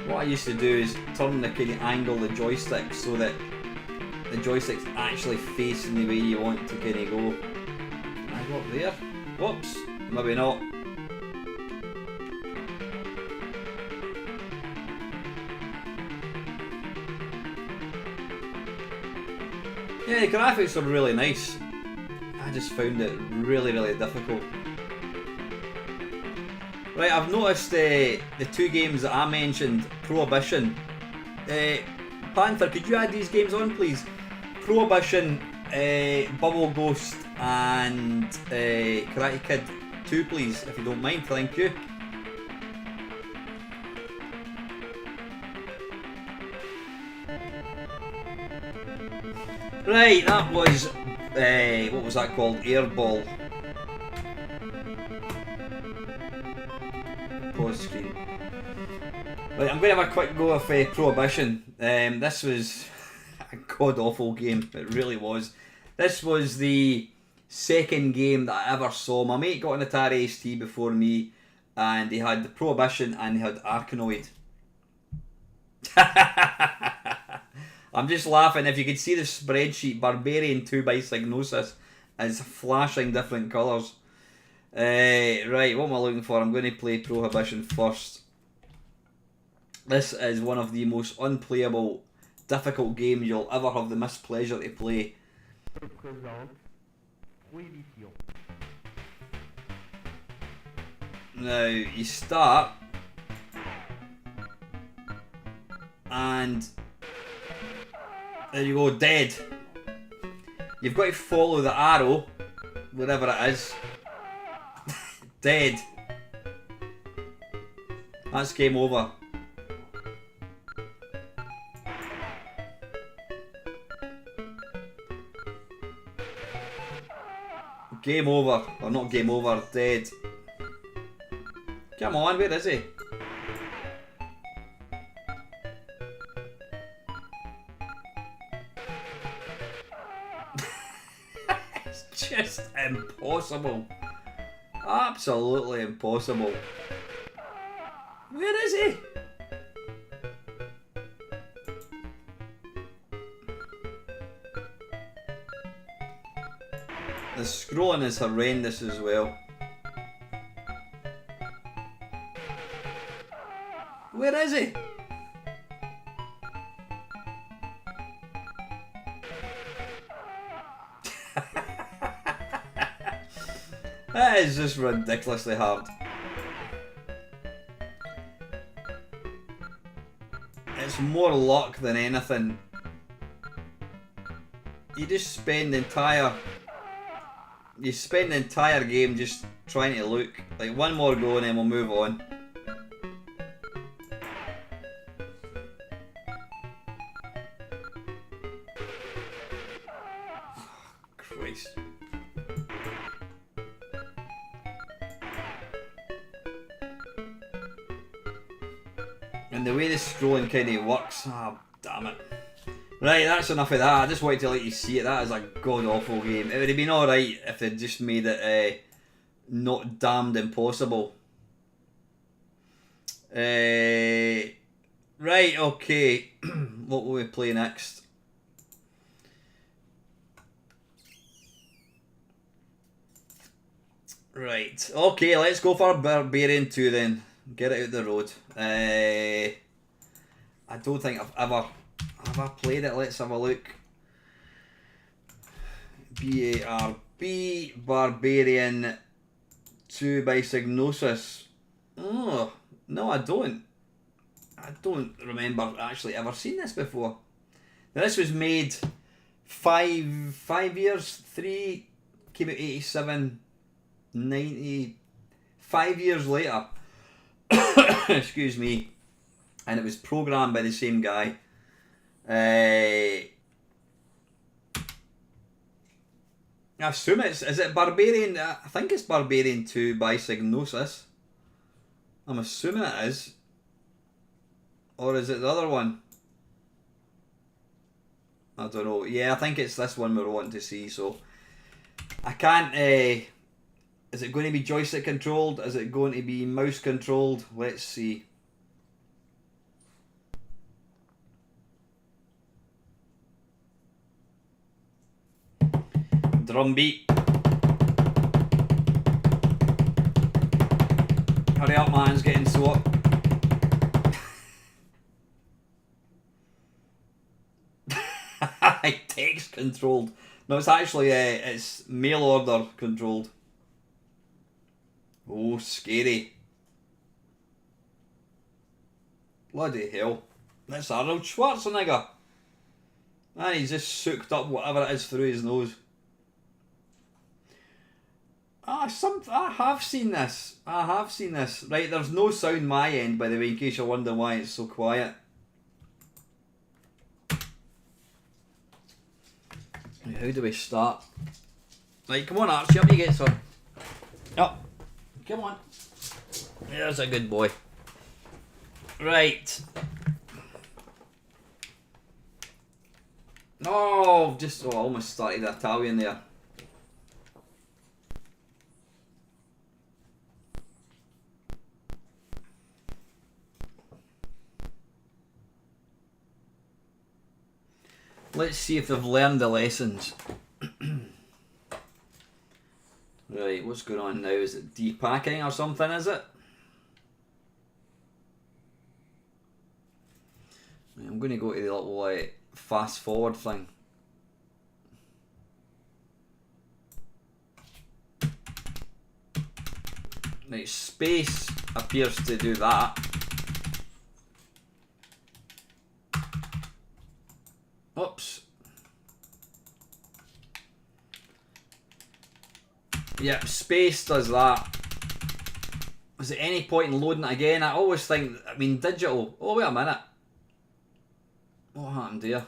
What I used to do is turn the kind of angle the joystick so that the joystick's actually facing the way you want to kind of go. Can I go up there? Whoops, maybe not. Yeah, the graphics are really nice. I just found it really difficult. Right, I've noticed the two games that I mentioned, Prohibition. Panther, could you add these games on, please? Prohibition, Bubble Ghost, and Karate Kid 2, please, if you don't mind. Thank you. Right, that was, what was that called? Airball. Pause screen. Right, I'm going to have a quick go of Prohibition. This was a god-awful game, it really was. This was the second game that I ever saw. My mate got an Atari ST before me, and he had the Prohibition and he had Arkanoid. I'm just laughing. If you could see the spreadsheet, Barbarian 2 by Psygnosis is flashing different colours. Right, what am I looking for? I'm going to play Prohibition first. This is one of the most unplayable, difficult games you'll ever have the mispleasure to play. Now, you start, and there you go, dead. You've got to follow the arrow, wherever it is. Dead. That's game over. Game over. Or not game over, dead. Come on, where is he? It's just impossible. Absolutely impossible. Where Where is he? The scrolling is horrendous as well. Where is he? That is just ridiculously hard. It's more luck than anything. You just spend the entire... You spend the entire game just trying to look. Like, one more go and then we'll move on. Christ. And the way the scrolling kind of works, ah, damn it. Right, that's enough of that. I just wanted to let you see it. That is a god awful game. It would have been alright if they just made it not damned impossible. Right, okay. What will we play next? Right, okay, let's go for Barbarian 2 then. Get it out the road. I don't think I've ever... Have I played it? Let's have a look. B-A-R-B, Barbarian 2 by Psygnosis. Oh, no I don't. I don't remember actually ever seen this before. Now, this was made 5 years, 3, came out 87, 90, 5 years later. Excuse me. And it was programmed by the same guy. I assume is it Barbarian? I think it's Barbarian 2 by Psygnosis. I'm assuming it is. Or is it the other one? I don't know. Yeah, I think it's this one we're wanting to see, so I can't is it going to be joystick controlled? Is it going to be mouse controlled? Let's see. Drum beat. Hurry up, man, it's getting sore. Text controlled. No, it's actually it's mail order controlled. Oh, scary. Bloody hell. That's Arnold Schwarzenegger. And he's just soaked up whatever it is through his nose. I have seen this. I have seen this. Right, there's no sound my end, by the way, in case you're wondering why it's so quiet. Right, how do we start? Right, come on Archie, up you get some. Up. Come on. There's a good boy. Right. Oh, I almost started Italian there. Let's see if they've learned the lessons. Right, what's going on now? Is it depacking or something, is it? Right, I'm going to go to the little fast forward thing. Right, space appears to do that. Oops. Yep, space does that. Was there any point in loading it again? I always think, I mean, digital. Oh, wait a minute. What happened here?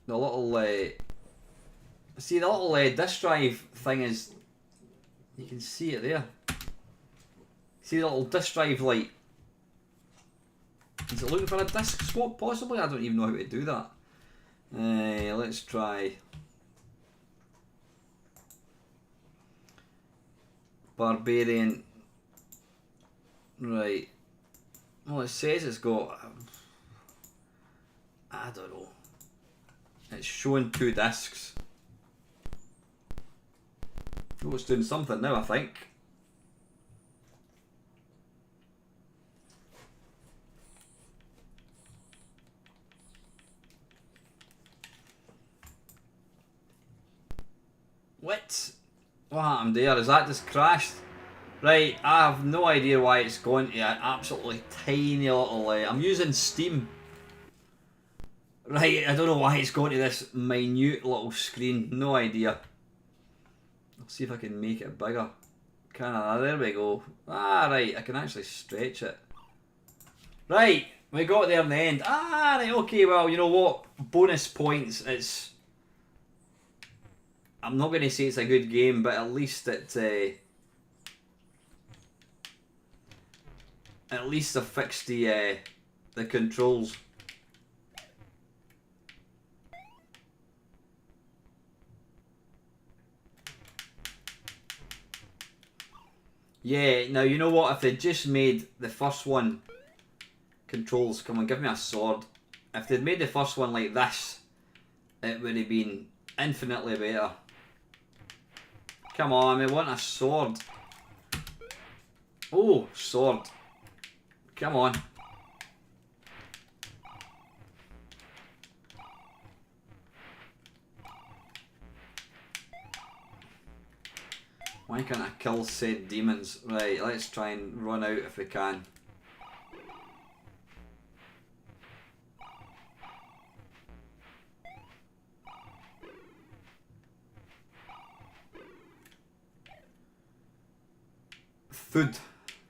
The little, see, the little disk drive thing is, you can see it there. See the little disk drive light? Is it looking for a disk swap possibly? I don't even know how to do that. Let's try Barbarian. Right. Well, it says it's got... I don't know. It's showing 2 discs. Oh, it's doing something now, I think. What? What happened there? Is that just crashed? Right, I have no idea why it's going to an absolutely tiny little... I'm using Steam. Right, I don't know why it's going to this minute little screen. No idea. I'll see if I can make it bigger. Can I? There we go. Ah, right, I can actually stretch it. Right, we got there in the end. Ah, right, okay, well, you know what? Bonus points. It's... I'm not going to say it's a good game, but at least it... at least I fixed the controls. Yeah, now you know what, if they just made the first one controls, come on, give me a sword. If they'd made the first one like this, it would have been infinitely better. Come on, we want a sword. Oh, sword. Come on. Why can't I kill said demons? Right, let's try and run out if we can. Food.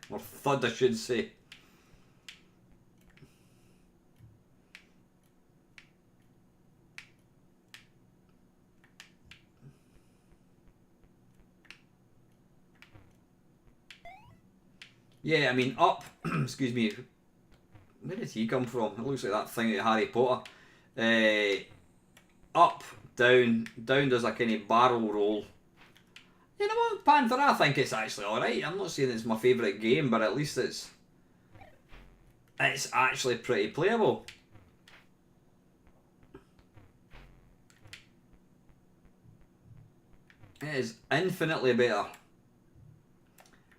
Or thud, I should say. Yeah, I mean, up, excuse me, where did he come from? It looks like that thing at Harry Potter. Up, down does a kind of barrel roll. You know what, Panther, I think it's actually alright. I'm not saying it's my favourite game, but at least it's actually pretty playable. It is infinitely better.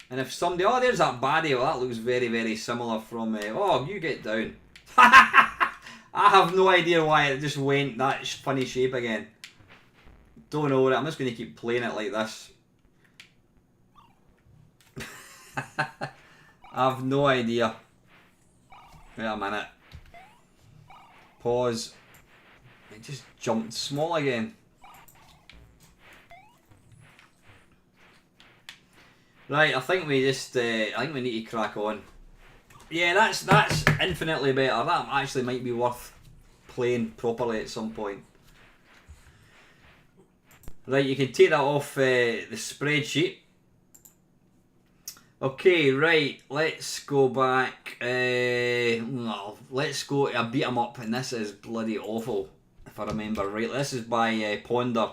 And if somebody... Oh, there's that baddie. Well, that looks very, very similar from... oh, you get down. I have no idea why it just went that funny shape again. Don't know it. I'm just going to keep playing it like this. I have no idea. Wait a minute. Pause. It just jumped small again. Right, I think we just, I think we need to crack on. Yeah, that's infinitely better. That actually might be worth playing properly at some point. Right, you can take that off the spreadsheet. Okay, right, let's go back. Well, let's go to a beat 'em up, and this is bloody awful, if I remember right. This is by Ponder,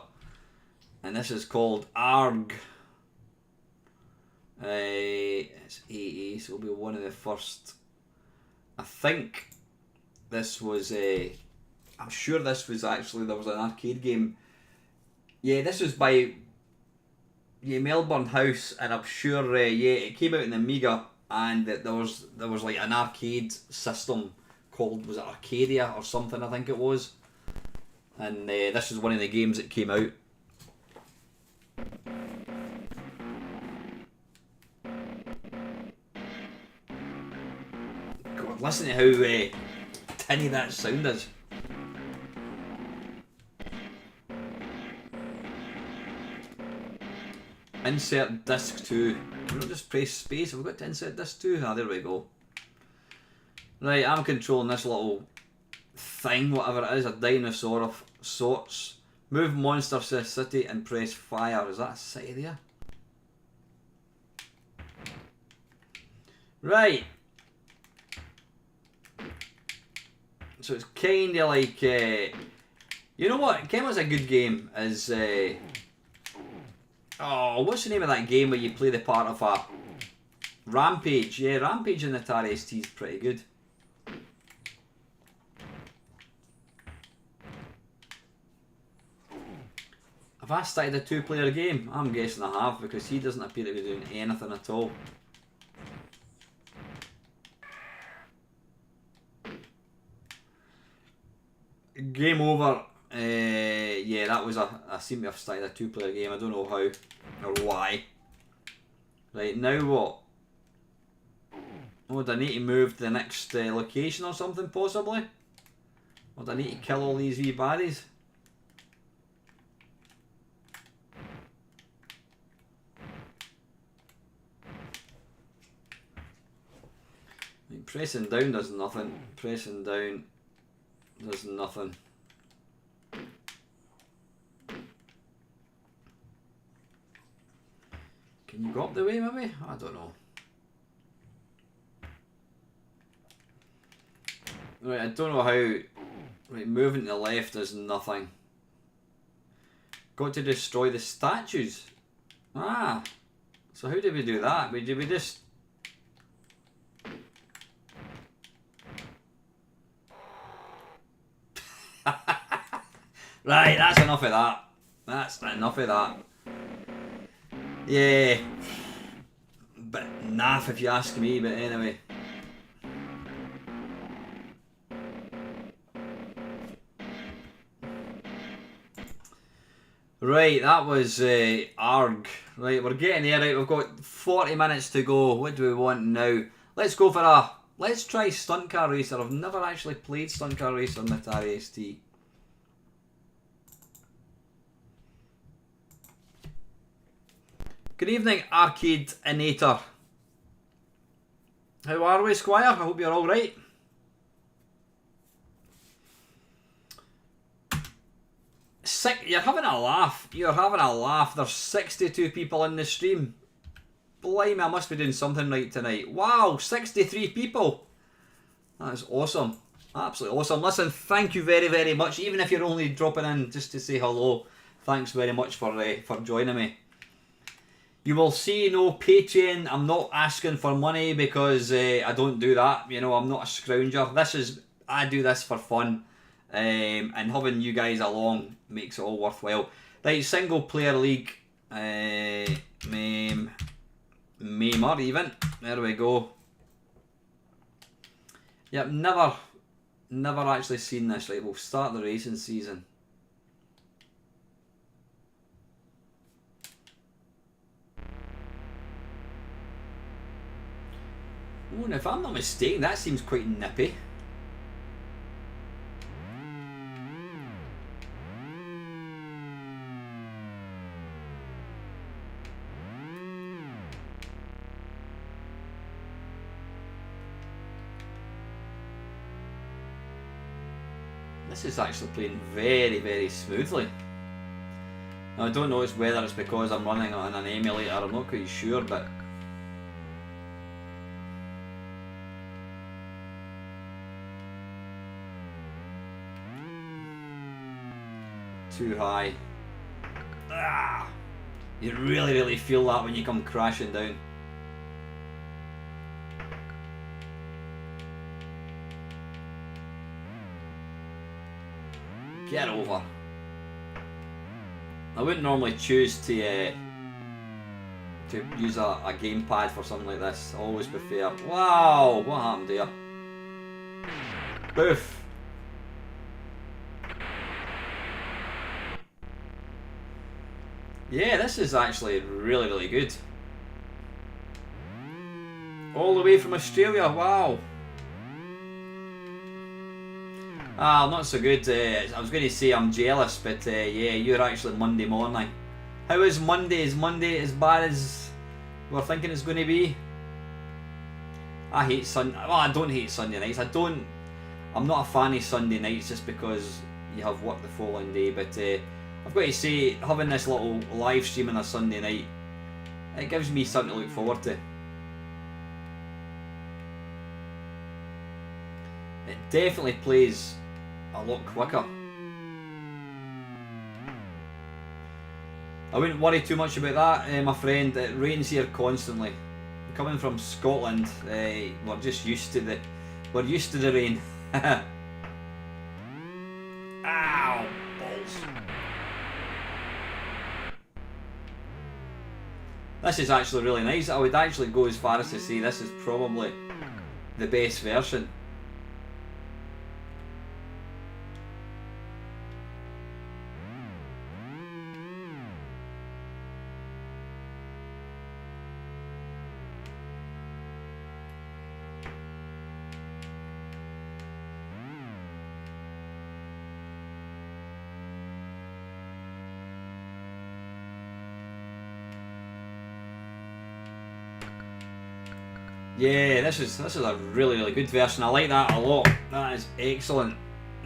and this is called ARG. It's 80, so it'll be one of the first. I think this was I'm sure this was actually, there was an arcade game. Yeah, this was by Melbourne House, and I'm sure yeah, it came out in the Amiga, and there was like an arcade system called, was it Arcadia or something, I think it was, and this was one of the games that came out. Listen to how tinny that sound is. Insert disc 2. Can we just press space? Have we got to insert disc 2? Ah, there we go. Right, I'm controlling this little thing, whatever it is, a dinosaur of sorts. Move monster to a city and press fire. Is that a city there? Right. So it's kind of like, you know what? Kind of was a good game. Is oh, what's the name of that game where you play the part of Rampage, yeah, Rampage in the Atari ST is pretty good. Have I started a 2-player game? I'm guessing I have, because he doesn't appear to be doing anything at all. Game over. Yeah, that was I seem to have started a 2-player game. I don't know how or why. Right, now what? Oh, do I need to move to the next location or something, possibly? Or do I need to kill all these wee baddies? Like, pressing down does nothing. Pressing down does nothing. Can you go up the way, maybe? I don't know. Right, I don't know how. Right, moving to the left does nothing. Got to destroy the statues. Ah. So how did we do that? Did we just... Right, that's enough of that. That's enough of that. Yeah. But naff if you ask me, but anyway. Right, that was ARG. Right, we're getting there. Right, we've got 40 minutes to go. What do we want now? Let's go for a... Let's try Stunt Car Racer. I've never actually played Stunt Car Racer on the Atari ST. Good evening, Arcade-inator. How are we, Squire? I hope you're alright. You're having a laugh. You're having a laugh. There's 62 people in the stream. Blimey, I must be doing something right tonight. Wow, 63 people. That is awesome. Absolutely awesome. Listen, thank you very, very much. Even if you're only dropping in just to say hello, thanks very much for joining me. You will see no Patreon. I'm not asking for money because I don't do that. You know, I'm not a scrounger. I do this for fun. And having you guys along makes it all worthwhile. Right, single player league. Mamemeister even. There we go. Yep, never actually seen this. Right, we'll start the racing season. Oh, and if I'm not mistaken, that seems quite nippy. This is actually playing very, very smoothly. Now, I don't know whether it's because I'm running on an emulator, I'm not quite sure, but... Too high. Ah! You really, really feel that when you come crashing down. Get over. I wouldn't normally choose to use a gamepad for something like this. I always prefer. Wow, what happened there? Boof. Yeah, this is actually really, really good. All the way from Australia, wow. Ah, not so good. I was going to say I'm jealous, but yeah, you're actually Monday morning. How is Monday? Is Monday as bad as we're thinking it's going to be? I hate well, I don't hate Sunday nights. I'm not a fan of Sunday nights just because you have work the following day, but I've got to say, having this little live stream on a Sunday night, it gives me something to look forward to. It definitely plays a lot quicker. I wouldn't worry too much about that, my friend. It rains here constantly. coming from Scotland, we're just used to the rain. Ow, balls. This is actually really nice. I would actually go as far as to say this is probably the best version. Yeah, this is a really good version. I like that a lot. That is excellent.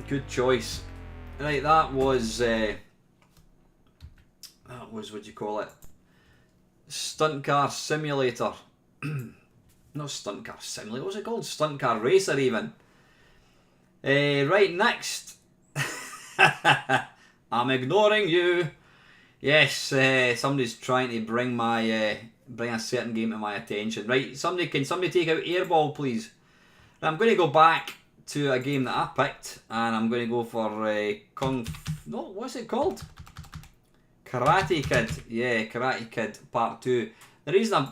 Good choice. Right, that was what do you call it? Stunt Car Simulator. Not Stunt Car Simulator. What's it called? Stunt Car Racer even. Right, next. I'm ignoring you. Yes, somebody's trying to bring my bring a certain game to my attention. Right, can somebody take out Airball, please? Right, I'm going to go back to a game that I picked, and I'm going to go for what's it called? Karate Kid. Yeah, Karate Kid Part 2. The reason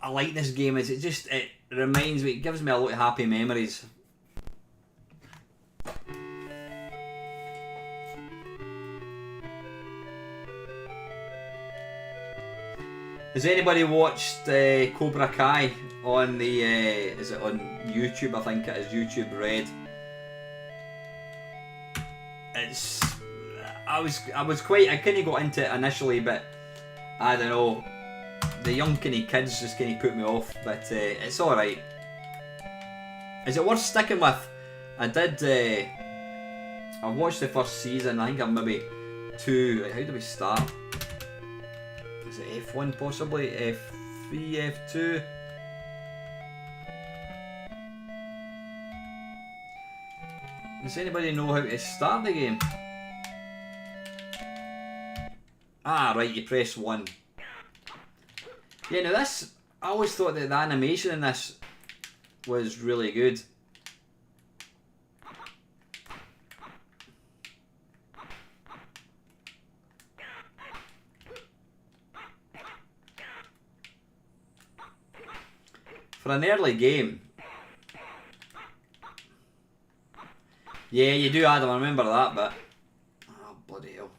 I like this game is it reminds me, it gives me a lot of happy memories. Has anybody watched Cobra Kai on the is it on YouTube? I think it is YouTube Red. I couldn't go into it initially, but I don't know, the young kids just kind of put me off, but it's alright. Is it worth sticking with? I watched the first season. I think I'm maybe 2. How do we start? Is it F1 possibly? F3, F2? Does anybody know how to start the game? Ah, right, you press 1. Yeah, now this, I always thought that the animation in this was really good. For an early game. Yeah, you do, Adam, I remember that bit. Oh, bloody hell.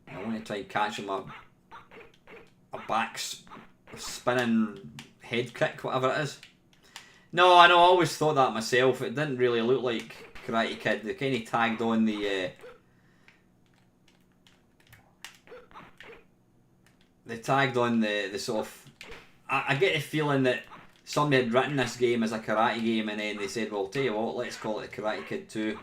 I want to try and catch him a back spinning head kick, whatever it is. No, I know, I always thought that myself. It didn't really look like Karate Kid. They kind of tagged on the... they tagged on the sort of... I get a feeling that somebody had written this game as a karate game, and then they said, well, tell you what, let's call it Karate Kid 2.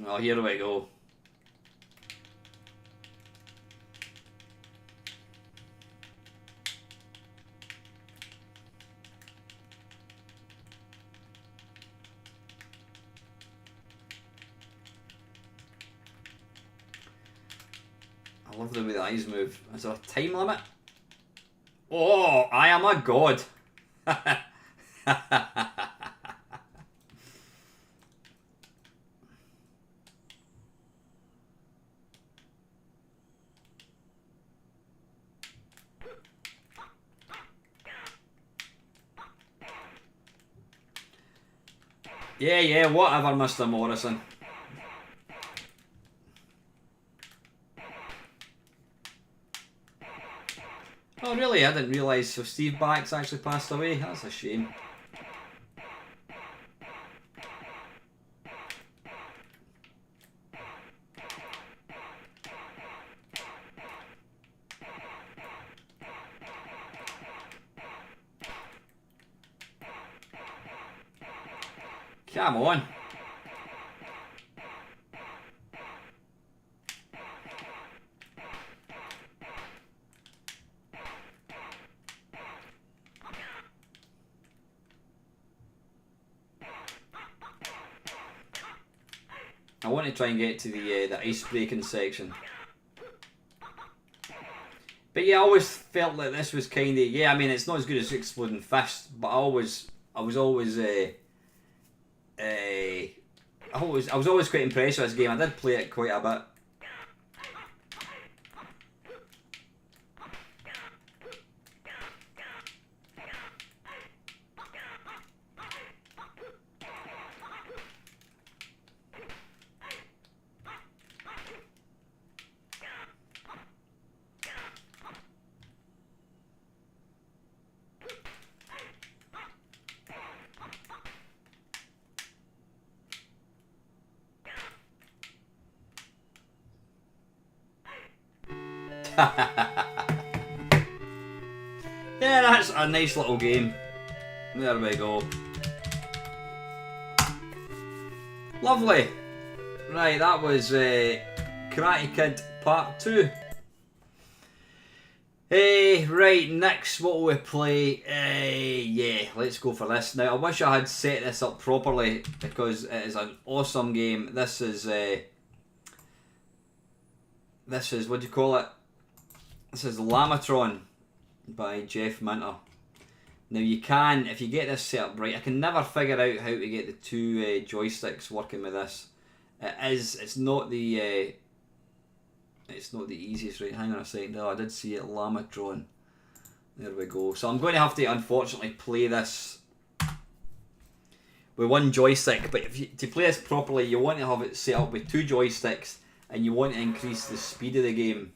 Oh, here we go. I love the way the eyes move. Is there a time limit? Oh, I am a god. Yeah, whatever, Mr. Morrison. Oh, really? I didn't realise so Steve Bax actually passed away. That's a shame. Come on. want to try and get to the ice breaking section. But yeah, I always felt that this was kind of, yeah, I mean, it's not as good as Exploding Fist, but I was always quite impressed with this game. I did play it quite a bit. Yeah, that's a nice little game. There we go. Lovely. Right, that was Karate Kid Part 2. Right, next what will we play? Yeah, let's go for this. Now, I wish I had set this up properly because it is an awesome game. This is, what do you call it? This is Llahtron by Jeff Minter. Now you can, if you get this set up right, I can never figure out how to get the two joysticks working with this. It's not the easiest. Right, hang on a second. Oh, I did see it, Llahtron. There we go. So I'm going to have to unfortunately play this with one joystick. But to play this properly, you want to have it set up with two joysticks, and you want to increase the speed of the game.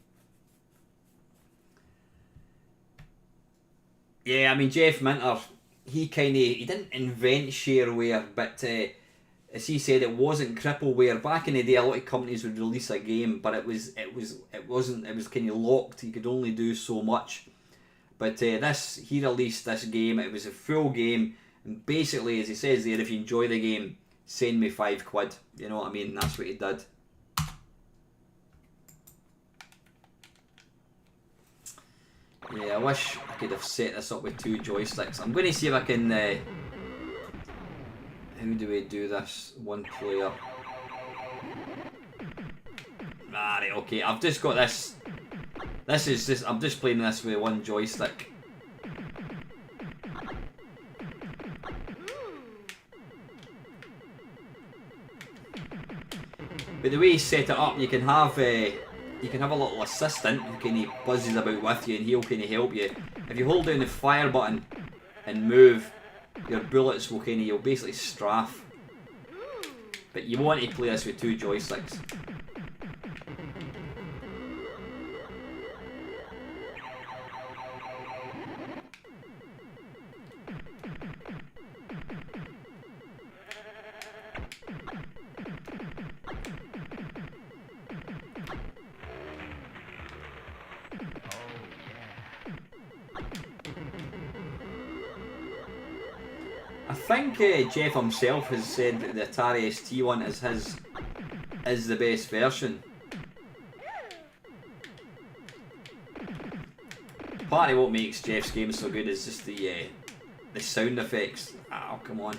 Yeah, I mean, Jeff Minter, he didn't invent shareware, but as he said, it wasn't crippleware. Back in the day, a lot of companies would release a game, but it was kind of locked. You could only do so much. But he released this game. It was a full game, and basically, as he says there, if you enjoy the game, send me £5. You know what I mean? That's what he did. Yeah, I wish I could have set this up with two joysticks. I'm going to see if I can... how do we do this? One player. Right, okay. I've just got this. This is just... I'm just playing this with one joystick. But the way you set it up, you can have a little assistant who kind of buzzes about with you, and he'll kind of help you. If you hold down the fire button and move, your bullets will you'll basically strafe. But you want to play this with two joysticks. I think Jeff himself has said that the Atari ST one is the best version. Part of what makes Jeff's game so good is just the sound effects. Oh, come on.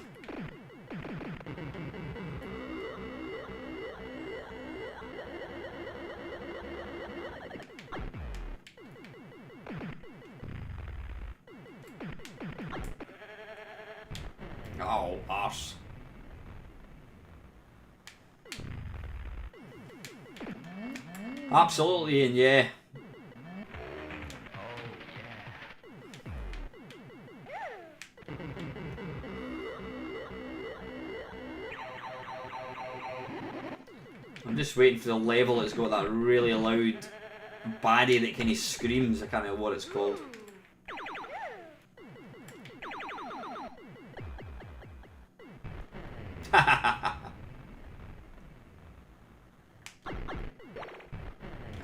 Oh, arse. Absolutely, and yeah. I'm just waiting for the level that's got that really loud baddie that kind of screams. I can't remember what it's called.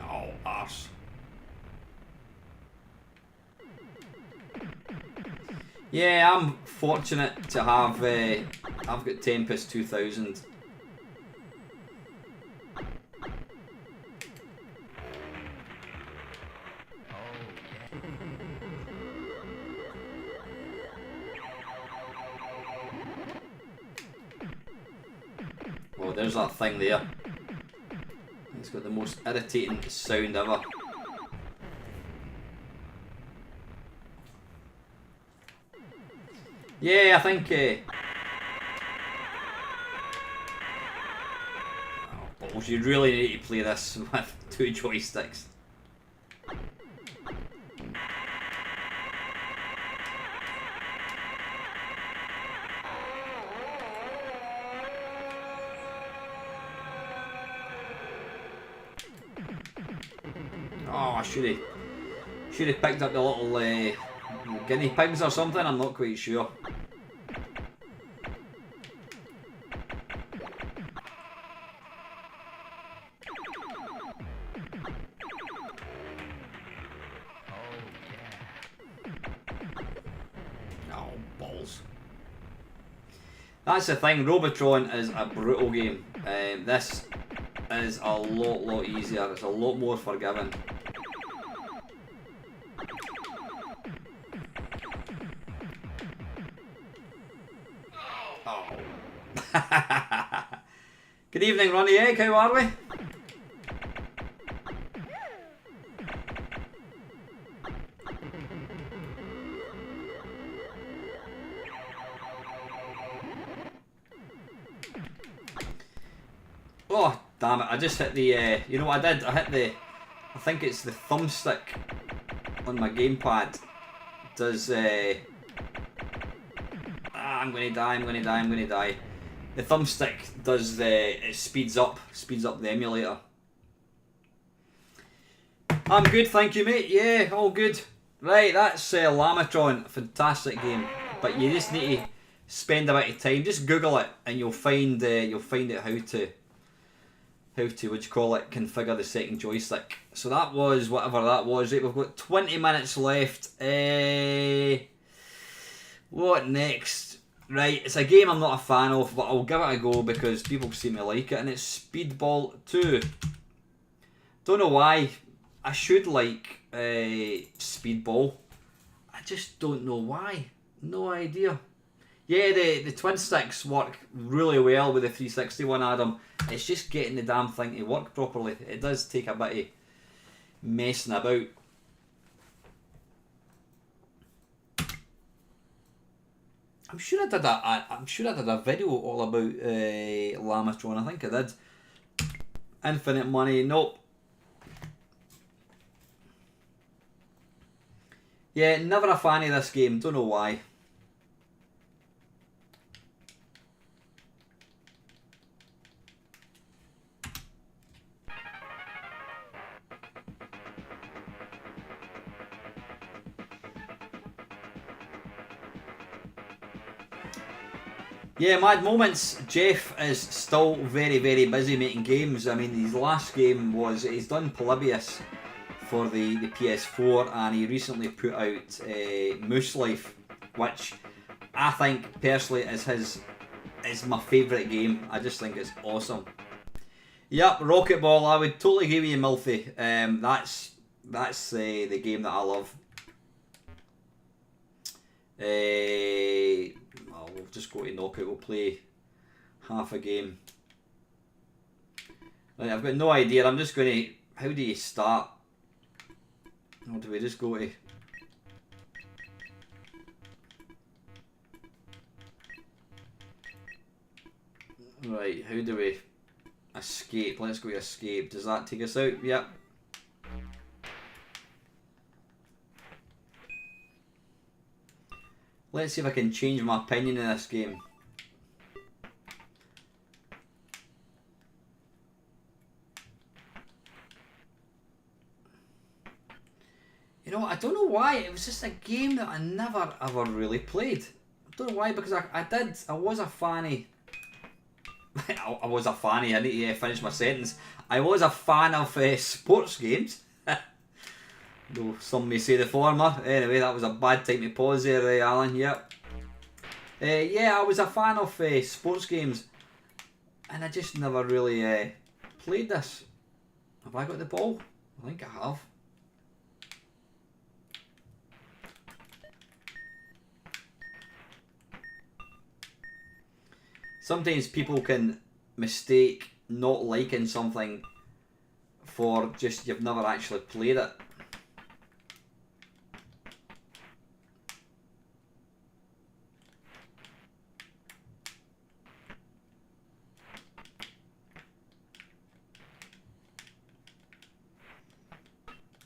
Oh, arse. Yeah, I'm fortunate to have, I've got Tempest 2000. Well, there's that thing there. got the most irritating sound ever. Yeah, I think... oh, balls, you really need to play this with 2 joysticks. Oh, I should have picked up the little guinea pigs or something. I'm not quite sure. Oh, balls. That's the thing. Robotron is a brutal game. This is a lot easier. It's a lot more forgiving. Oh. Good evening, Ronnie Egg. How are we? Oh, damn it. I just hit the, you know what I did? I hit the, I think it's the thumbstick on my gamepad. Does, I'm gonna die. The thumbstick does, it speeds up the emulator. I'm good, thank you, mate. Yeah, all good. Right, that's Llahtron. Fantastic game. But you just need to spend a bit of time. Just Google it and you'll find out how to configure the second joystick. So that was whatever that was. Right, we've got 20 minutes left. What next? Right, it's a game I'm not a fan of, but I'll give it a go because people seem to like it, and it's Speedball 2. Don't know why. I should like Speedball. I just don't know why. No idea. Yeah, the twin sticks work really well with the 361 Adam. It's just getting the damn thing to work properly. It does take a bit of messing about. I'm sure I did a video all about Llahtron. I think I did. Infinite money. Nope. Yeah, never a fan of this game. Don't know why. Yeah, Mad Moments. Jeff is still very busy making games. I mean, his last game was, he's done Polybius for the PS4, and he recently put out Moose Life, which I think personally is my favourite game. I just think it's awesome. Yep, Rocket Ball. I would totally give you Milfy. That's the game that I love. We'll just go to knockout. We'll play half a game. Right, I've got no idea. I'm just going to... How do you start? Or do we just go to... Right, how do we... Escape. Let's go to escape. Does that take us out? Yep. Let's see if I can change my opinion in this game. You know, I don't know why. It was just a game that I never ever really played. I don't know why, because I was a fanny. I was a fanny. I need to finish my sentence. I was a fan of sports games. Though some may say the former. Anyway, that was a bad time to pause there, Alan. Yep. Yeah, I was a fan of sports games, and I just never really played this. Have I got the ball? I think I have. Sometimes people can mistake not liking something for just you've never actually played it.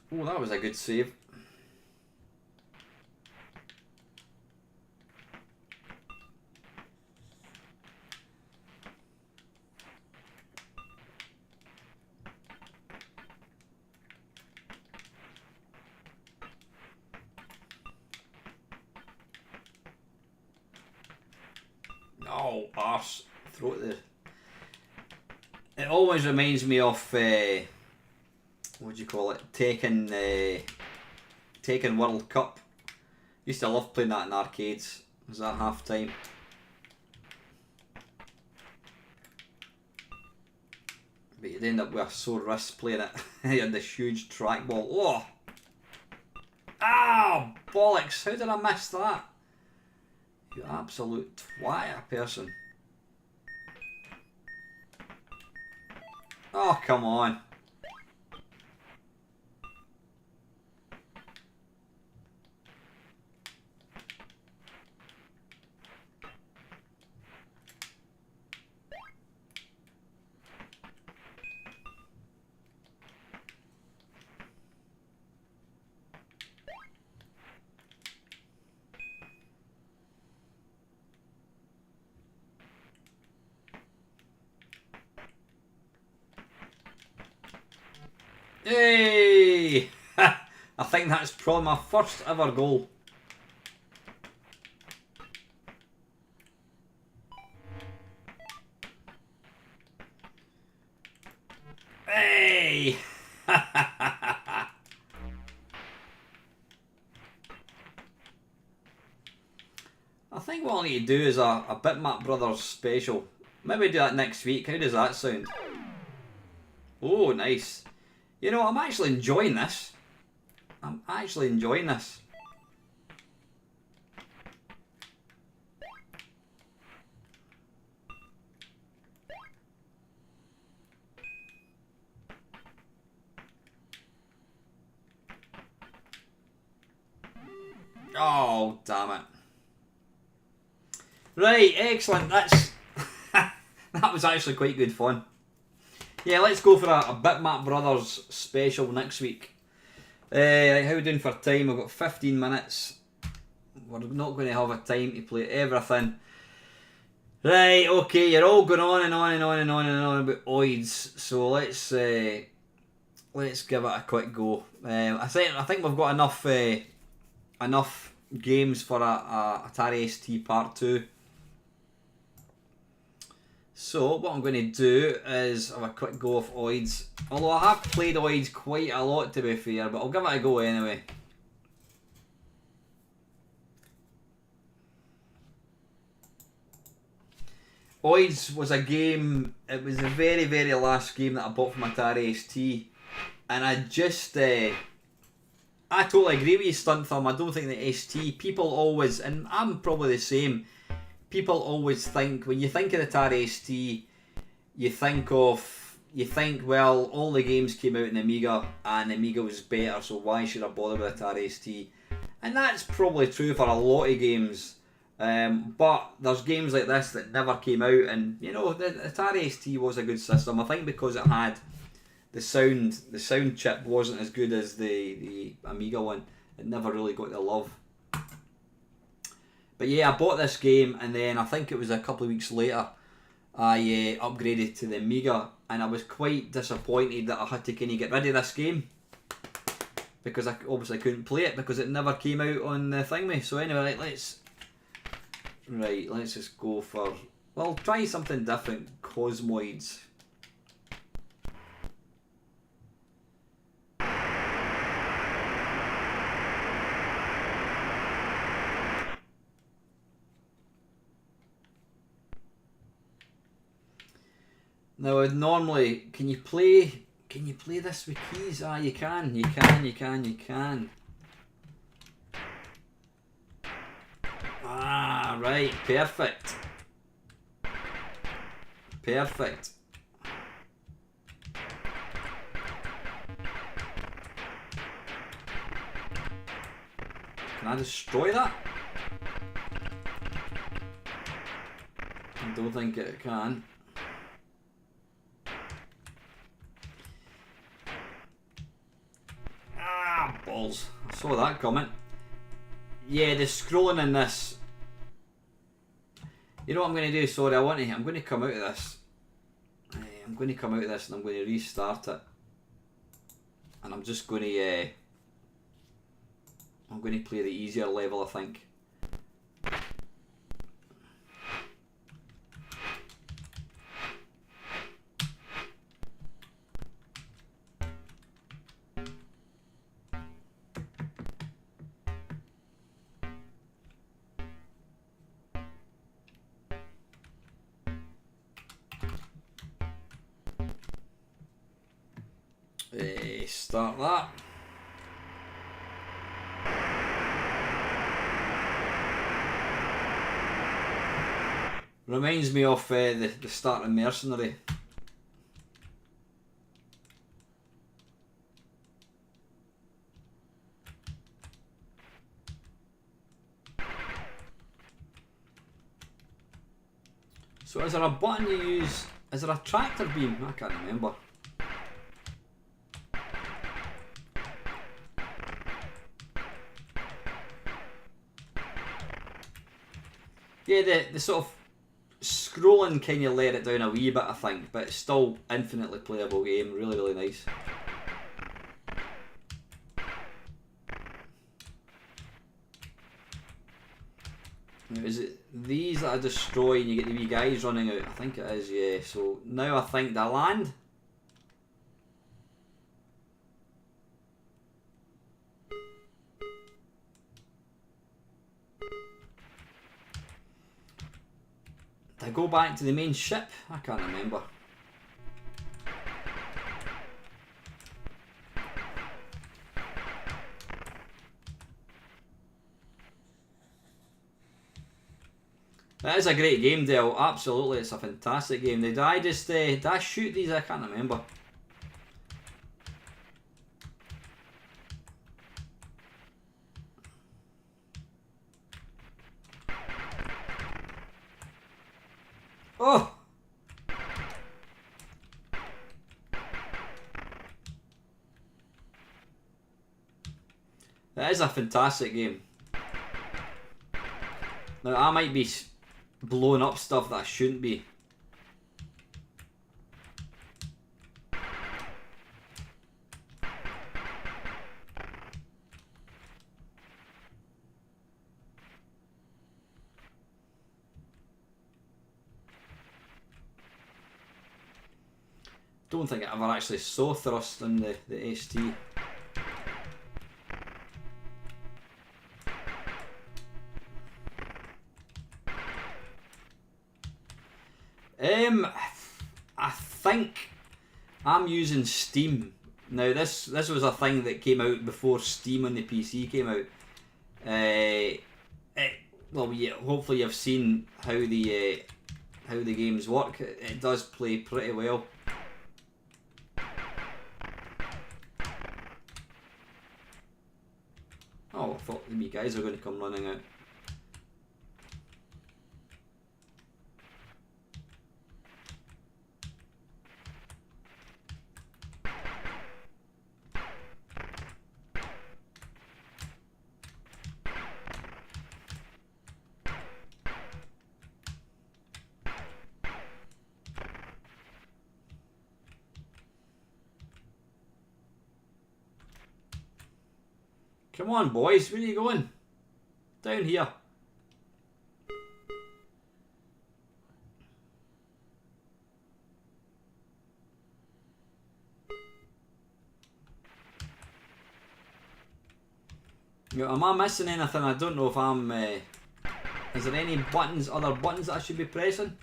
Oh, that was a good save. Oh, arse. Throw it there. It always reminds me of, what do you call it? Taken World Cup. Used to love playing that in arcades. Was that half time? But you'd end up with a sore wrist playing it. You had this huge trackball. Oh! Ah! Bollocks! How did I miss that? You absolute twat, a person. Oh, come on. Hey! I think that's probably my first ever goal. Hey! I think what I need to do is a Bitmap Brothers special. Maybe do that next week. How does that sound? Oh, nice. You know, I'm actually enjoying this. I'm actually enjoying this. Oh, damn it. Right, excellent. That's that was actually quite good fun. Yeah, let's go for a Bitmap Brothers special next week. Right, how are we doing for time? We've got 15 minutes. We're not going to have a time to play everything. Right, okay, you're all going on and on and on and on and on about Oids. So let's give it a quick go. I think we've got enough games for a Atari ST Part 2. So what I'm going to do is have a quick go of Oids. Although I have played Oids quite a lot, to be fair, but I'll give it a go anyway. Oids was a game, it was the very, very last game that I bought from Atari ST. And I totally agree with you, Stunt Thumb. I don't think the ST, people always, and I'm probably the same, people always think, when you think of the Atari ST, you think, well, all the games came out in Amiga, and Amiga was better, so why should I bother with Atari ST? And that's probably true for a lot of games. But there's games like this that never came out, and you know, the Atari ST was a good system. I think because it had the sound chip wasn't as good as the Amiga one. It never really got the love. But yeah, I bought this game, and then I think it was a couple of weeks later I upgraded to the Amiga, and I was quite disappointed that I had to kind of get rid of this game because I obviously couldn't play it because it never came out on the thingy. So anyway, let's just go for, well, try something different. Cosmoids. Now, normally, can you play this with keys? Ah, you can. Ah, right, perfect. Can I destroy that? I don't think it can. Ah, balls. I saw that coming. Yeah, the scrolling in this. You know what I'm going to do? Sorry, I'm going to come out of this. I'm going to come out of this and I'm going to restart it. And I'm just going to... I'm going to play the easier level, I think. Start that. Reminds me of the start of Mercenary. So is there a button you use? Is there a tractor beam? I can't remember. Yeah, the sort of scrolling kind of let it down a wee bit, I think, but it's still infinitely playable game. Really, really nice. Now, is it these that I destroy and you get the wee guys running out? I think it is, yeah. So now I think they land. I go back to the main ship? I can't remember. That is a great game, Dale. Absolutely, it's a fantastic game. Did I shoot these? I can't remember. Oh! That is a fantastic game. Now, I might be blowing up stuff that I shouldn't be. Don't think I ever actually saw thrust in the ST. I think I'm using Steam. Now this was a thing that came out before Steam on the PC came out. Well, yeah, hopefully you've seen how the games work. It does play pretty well. Oh, I thought the wee guys were going to come running out. Come on, boys, where are you going? Down here. Am I missing anything? I don't know if I'm... is there any buttons, other buttons that I should be pressing?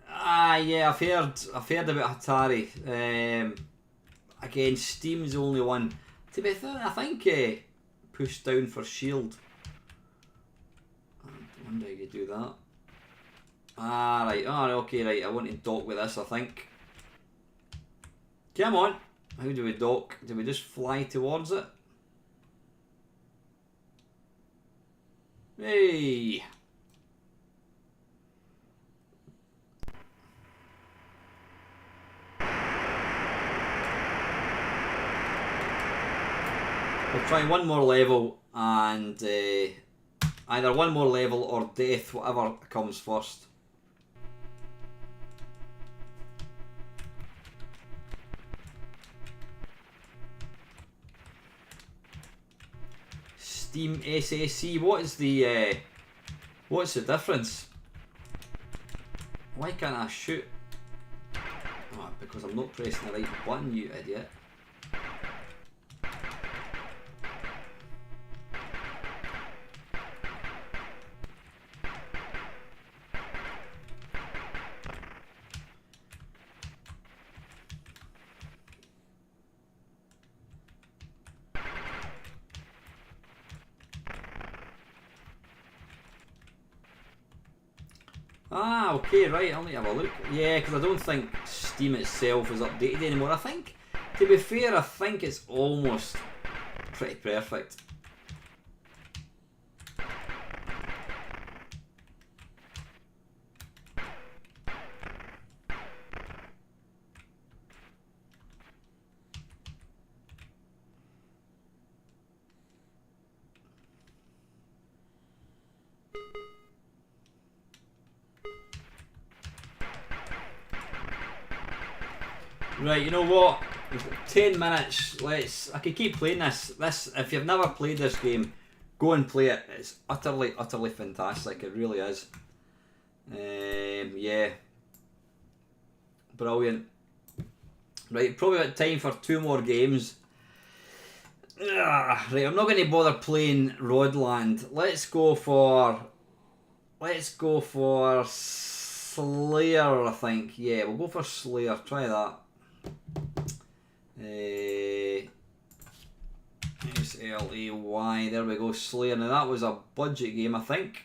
Ah, yeah, I've heard about Atari. Again, Steam's the only one. To be fair, I think push down for shield. I wonder how you do that. Ah, right. Oh, okay, right. I want to dock with this, I think. Come on. How do we dock? Do we just fly towards it? Hey! We'll try one more level and either one more level or death, whatever comes first. Steam SAC, what's the difference? Why can't I shoot? Oh, because I'm not pressing the right button, you idiot. Ah, okay, right, I'll need to have a look. Yeah, because I don't think Steam itself is updated anymore. I think, to be fair, I think it's almost pretty perfect. Right, you know what? We've got 10 minutes. I could keep playing this. If you've never played this game, go and play it. It's utterly, utterly fantastic. It really is. Yeah. Brilliant. Right, probably got time for 2 more games. Right, I'm not going to bother playing Rodland. Let's go for Slayer, I think. Yeah, we'll go for Slayer. Try that. SLAY, there we go, Slayer. Now that was a budget game, I think.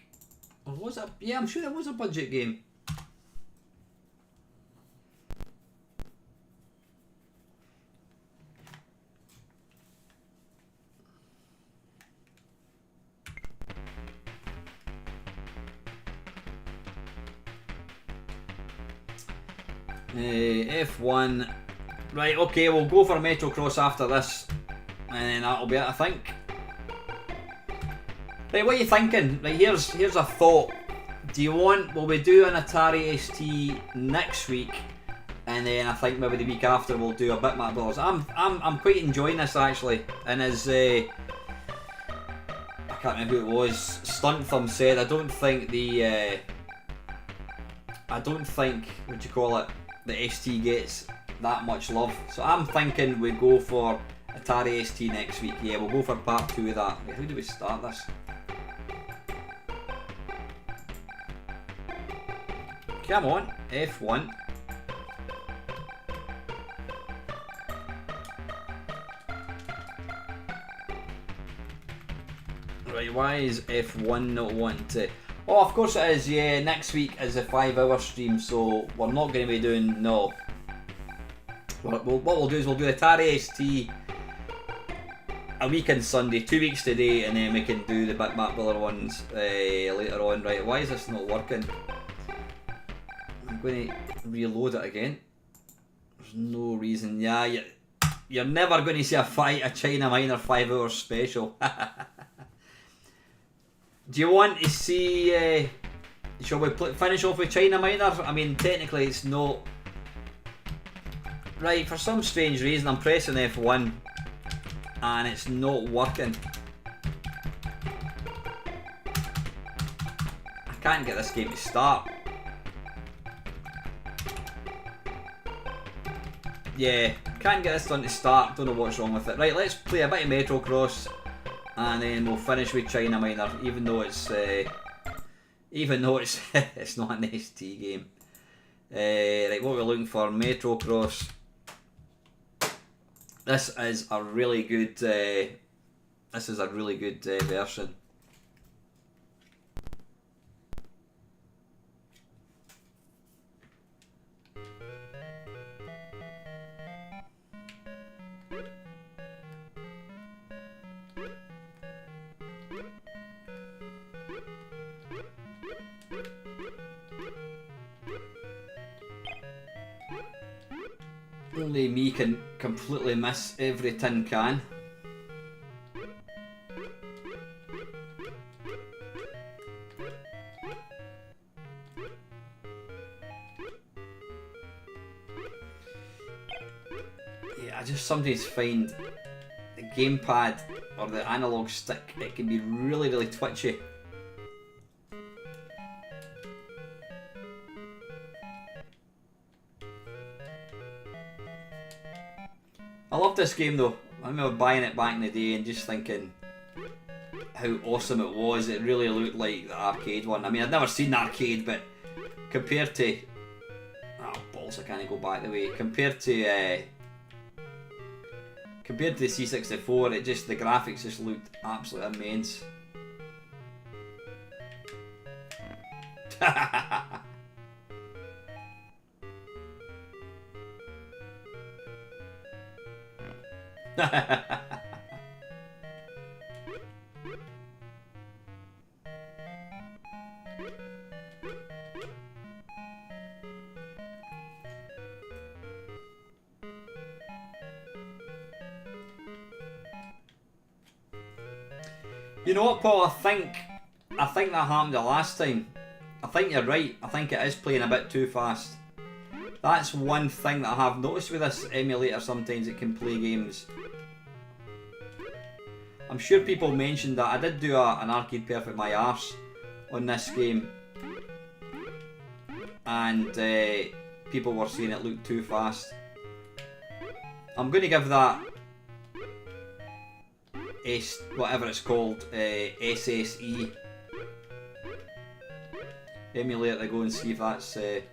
Or was it? Yeah, I'm sure it was a budget game. F1. Right, okay, we'll go for Metrocross after this. And then that'll be it, I think. Right, what are you thinking? Right, here's a thought. Will we do an Atari ST next week? And then I think maybe the week after we'll do a Bitmap Brothers. I'm quite enjoying this actually. And as I can't remember who it was, Stunt Thumb said, I don't think, what do you call it, the ST gets that much love. So I'm thinking we go for Atari ST next week. Yeah, we'll go for part 2 of that. Wait, how do we start this? Come on, F1. Right, why is F1 not wanting to... Oh, of course it is, yeah, next week is a 5-hour stream, so we're not going to be doing... No. What we'll do is we'll do Atari ST a week on Sunday, 2 weeks today, and then we can do the Bitmap Brother ones later on. Right, why is this not working? I'm going to reload it again. There's no reason. Yeah, you're never going to see a China Minor 5-hour special. Do you want to see... shall we finish off with China Minor? I mean, technically it's not... Right, for some strange reason I'm pressing F1 and it's not working. I can't get this game to start. Yeah, can't get this one to start, don't know what's wrong with it. Right, let's play a bit of Metrocross and then we'll finish with China Minor, even though it's it's not an ST game. Right, what we're looking for, Metrocross. This is a really good version. Only me can completely miss every tin can. Yeah, I just sometimes find the gamepad or the analog stick, it can be really, really twitchy. I love this game though. I remember buying it back in the day and just thinking how awesome it was. It really looked like the arcade one. I mean, I'd never seen the arcade, but compared to... Oh, balls, I can't go back the way. Compared to the C64, it just, the graphics just looked absolutely immense. You know what, Paul? I think that happened the last time. I think you're right. I think it is playing a bit too fast. That's one thing that I have noticed with this emulator. Sometimes it can play games. I'm sure people mentioned that. I did do an Arcade Perfect My Arse on this game, and people were saying it looked too fast. I'm going to give that whatever it's called, SSE emulator to go and see if that's the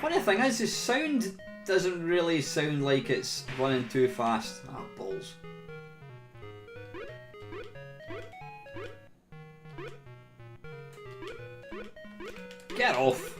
funny thing is, the sound doesn't really sound like it's running too fast. Ah, balls. Get off.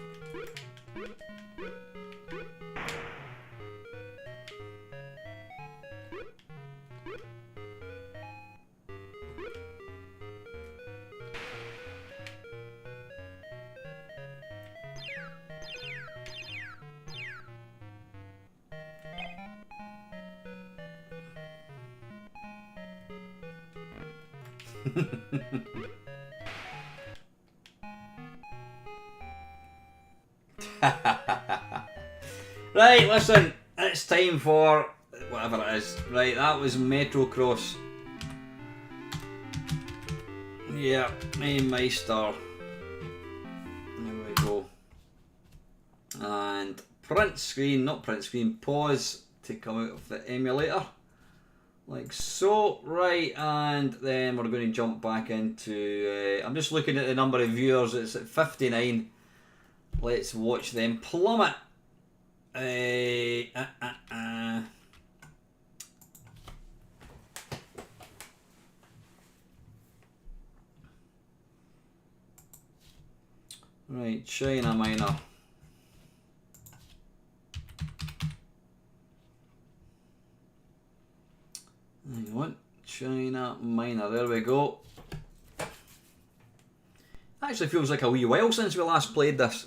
Right, listen, it's time for whatever it is. Right, that was Metrocross. Yeah, Mamemeister. There we go. And print screen, not print screen, pause to come out of the emulator. Like so. Right, and then we're going to jump back into... I'm just looking at the number of viewers, it's at 59. Let's watch them plummet. Right, China Minor. Hang on, China Minor, there we go. Actually feels like a wee while since we last played this.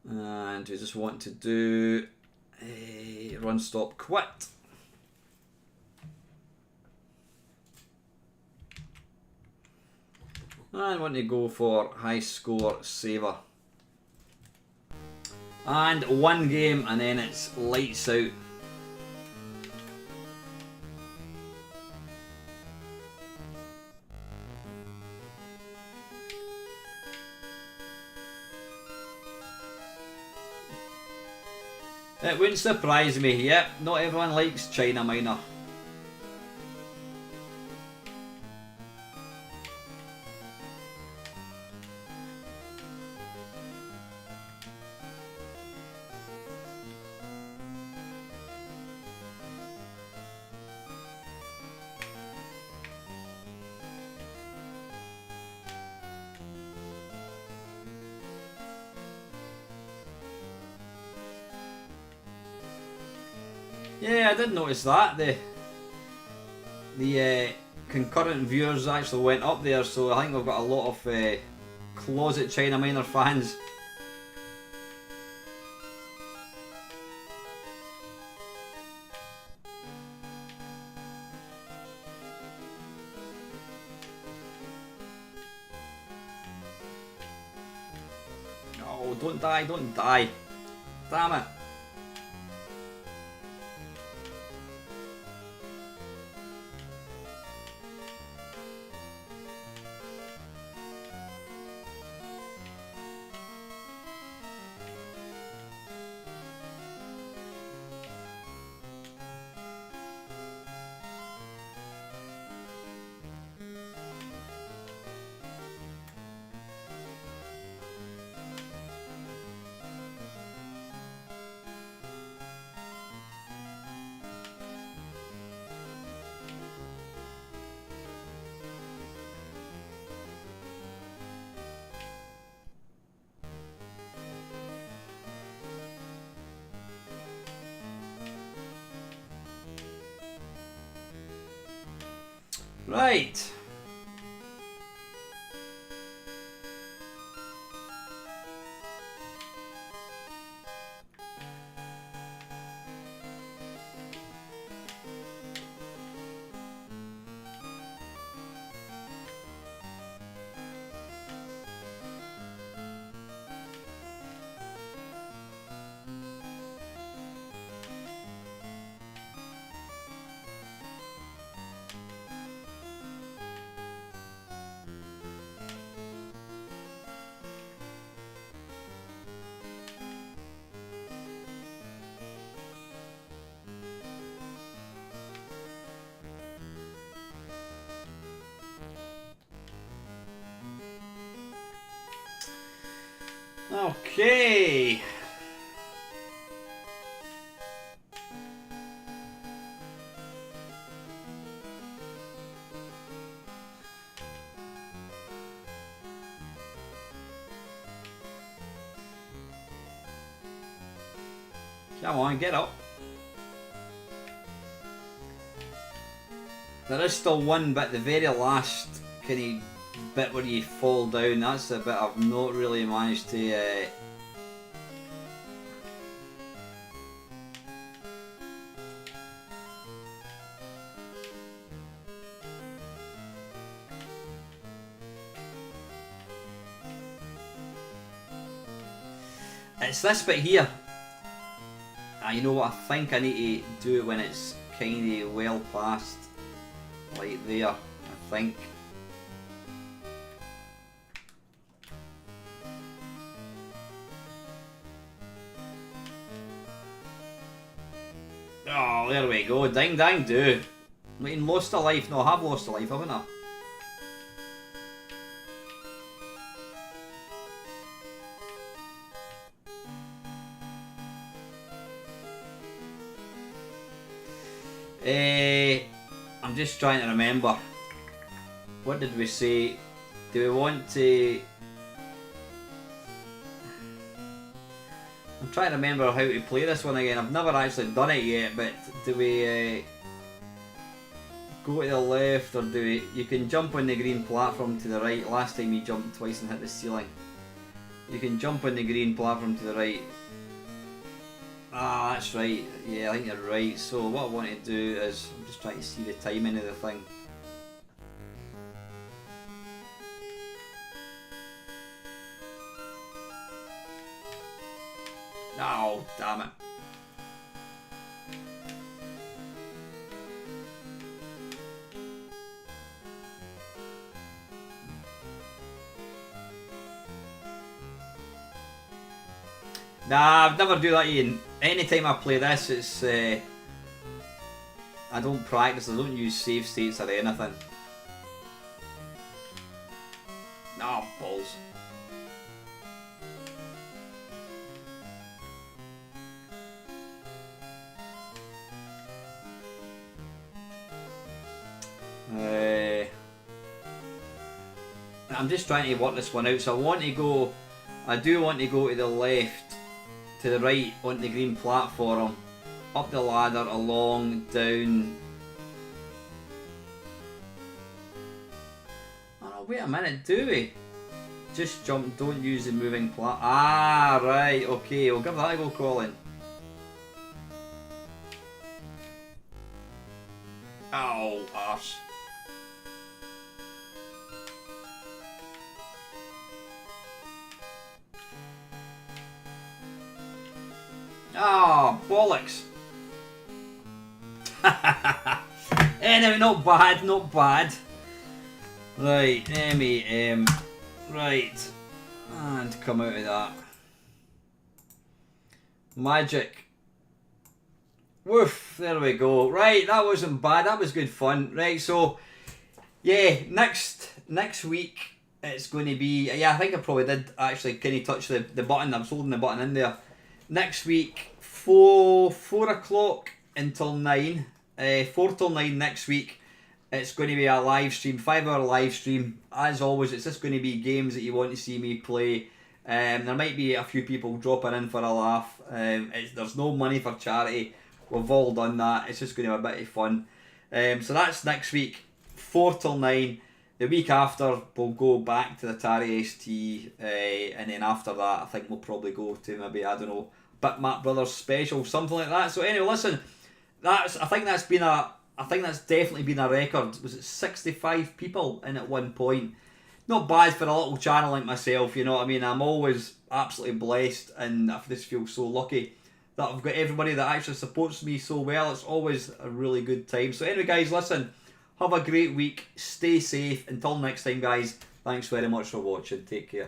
And we just want to do a run, stop, quit. And I want to go for high score saver. And one game and then it's lights out. It wouldn't surprise me. Yep, not everyone likes China Minor. Yeah, I did notice that. The concurrent viewers actually went up there, so I think we've got a lot of closet China Minor fans. Oh, don't die, don't die. Damn it. Right. Okay. Come on, get up. There is still one bit, the very last kind of bit where you fall down. That's a bit I've not really managed to it's this bit here. You know what, I think I need to do it when it's kind of well past, like there, I think. Oh, there we go, ding dang do. I mean, lost a life, no, I have lost a life, haven't I? I'm just trying to remember. What did we say? Do we want to... I'm trying to remember how to play this one again. I've never actually done it yet, but do we go to the left, or do we... You can jump on the green platform to the right. Last time you jumped twice and hit the ceiling. You can jump on the green platform to the right. Ah, that's right. Yeah, I think you're right. So what I want to do is, I'm just trying to see the timing of the thing. Oh, damn it. Nah, I've never do that, Ian. Anytime I play this, it's I don't practice, I don't use save states or anything. Nah, balls. I'm just trying to work this one out, so I do want to go to the left, to the right on the green platform, up the ladder, along, down. Oh no, wait a minute, do we? Just jump, don't use the moving plat. Ah, right, okay, we'll give that a go, Colin. Ow, arse. Ah, bollocks. Anyway, not bad, not bad. Right, MAM. Right. And come out of that. Magic. Woof, there we go. Right, that wasn't bad, that was good fun. Right, so, yeah, next week it's going to be, yeah, I think I probably did actually kind of touch the button, I was holding the button in there. Next week, 4 o'clock until 9, 4 till 9 next week. It's going to be a live stream, 5-hour live stream. As always, it's just going to be games that you want to see me play. There might be a few people dropping in for a laugh. There's no money for charity. We've all done that. It's just going to be a bit of fun. So that's next week, 4 till 9. The week after, we'll go back to the Atari ST. And then after that, I think we'll probably go to maybe, I don't know, Bitmap Brothers special, something like that. So anyway, listen, I think that's definitely been a record. Was it 65 people in at one point? Not bad for a little channel like myself, you know what I mean? I'm always absolutely blessed, and I just feel so lucky that I've got everybody that actually supports me so well. It's always a really good time. So anyway, guys, listen, have a great week. Stay safe. Until next time, guys, thanks very much for watching. Take care.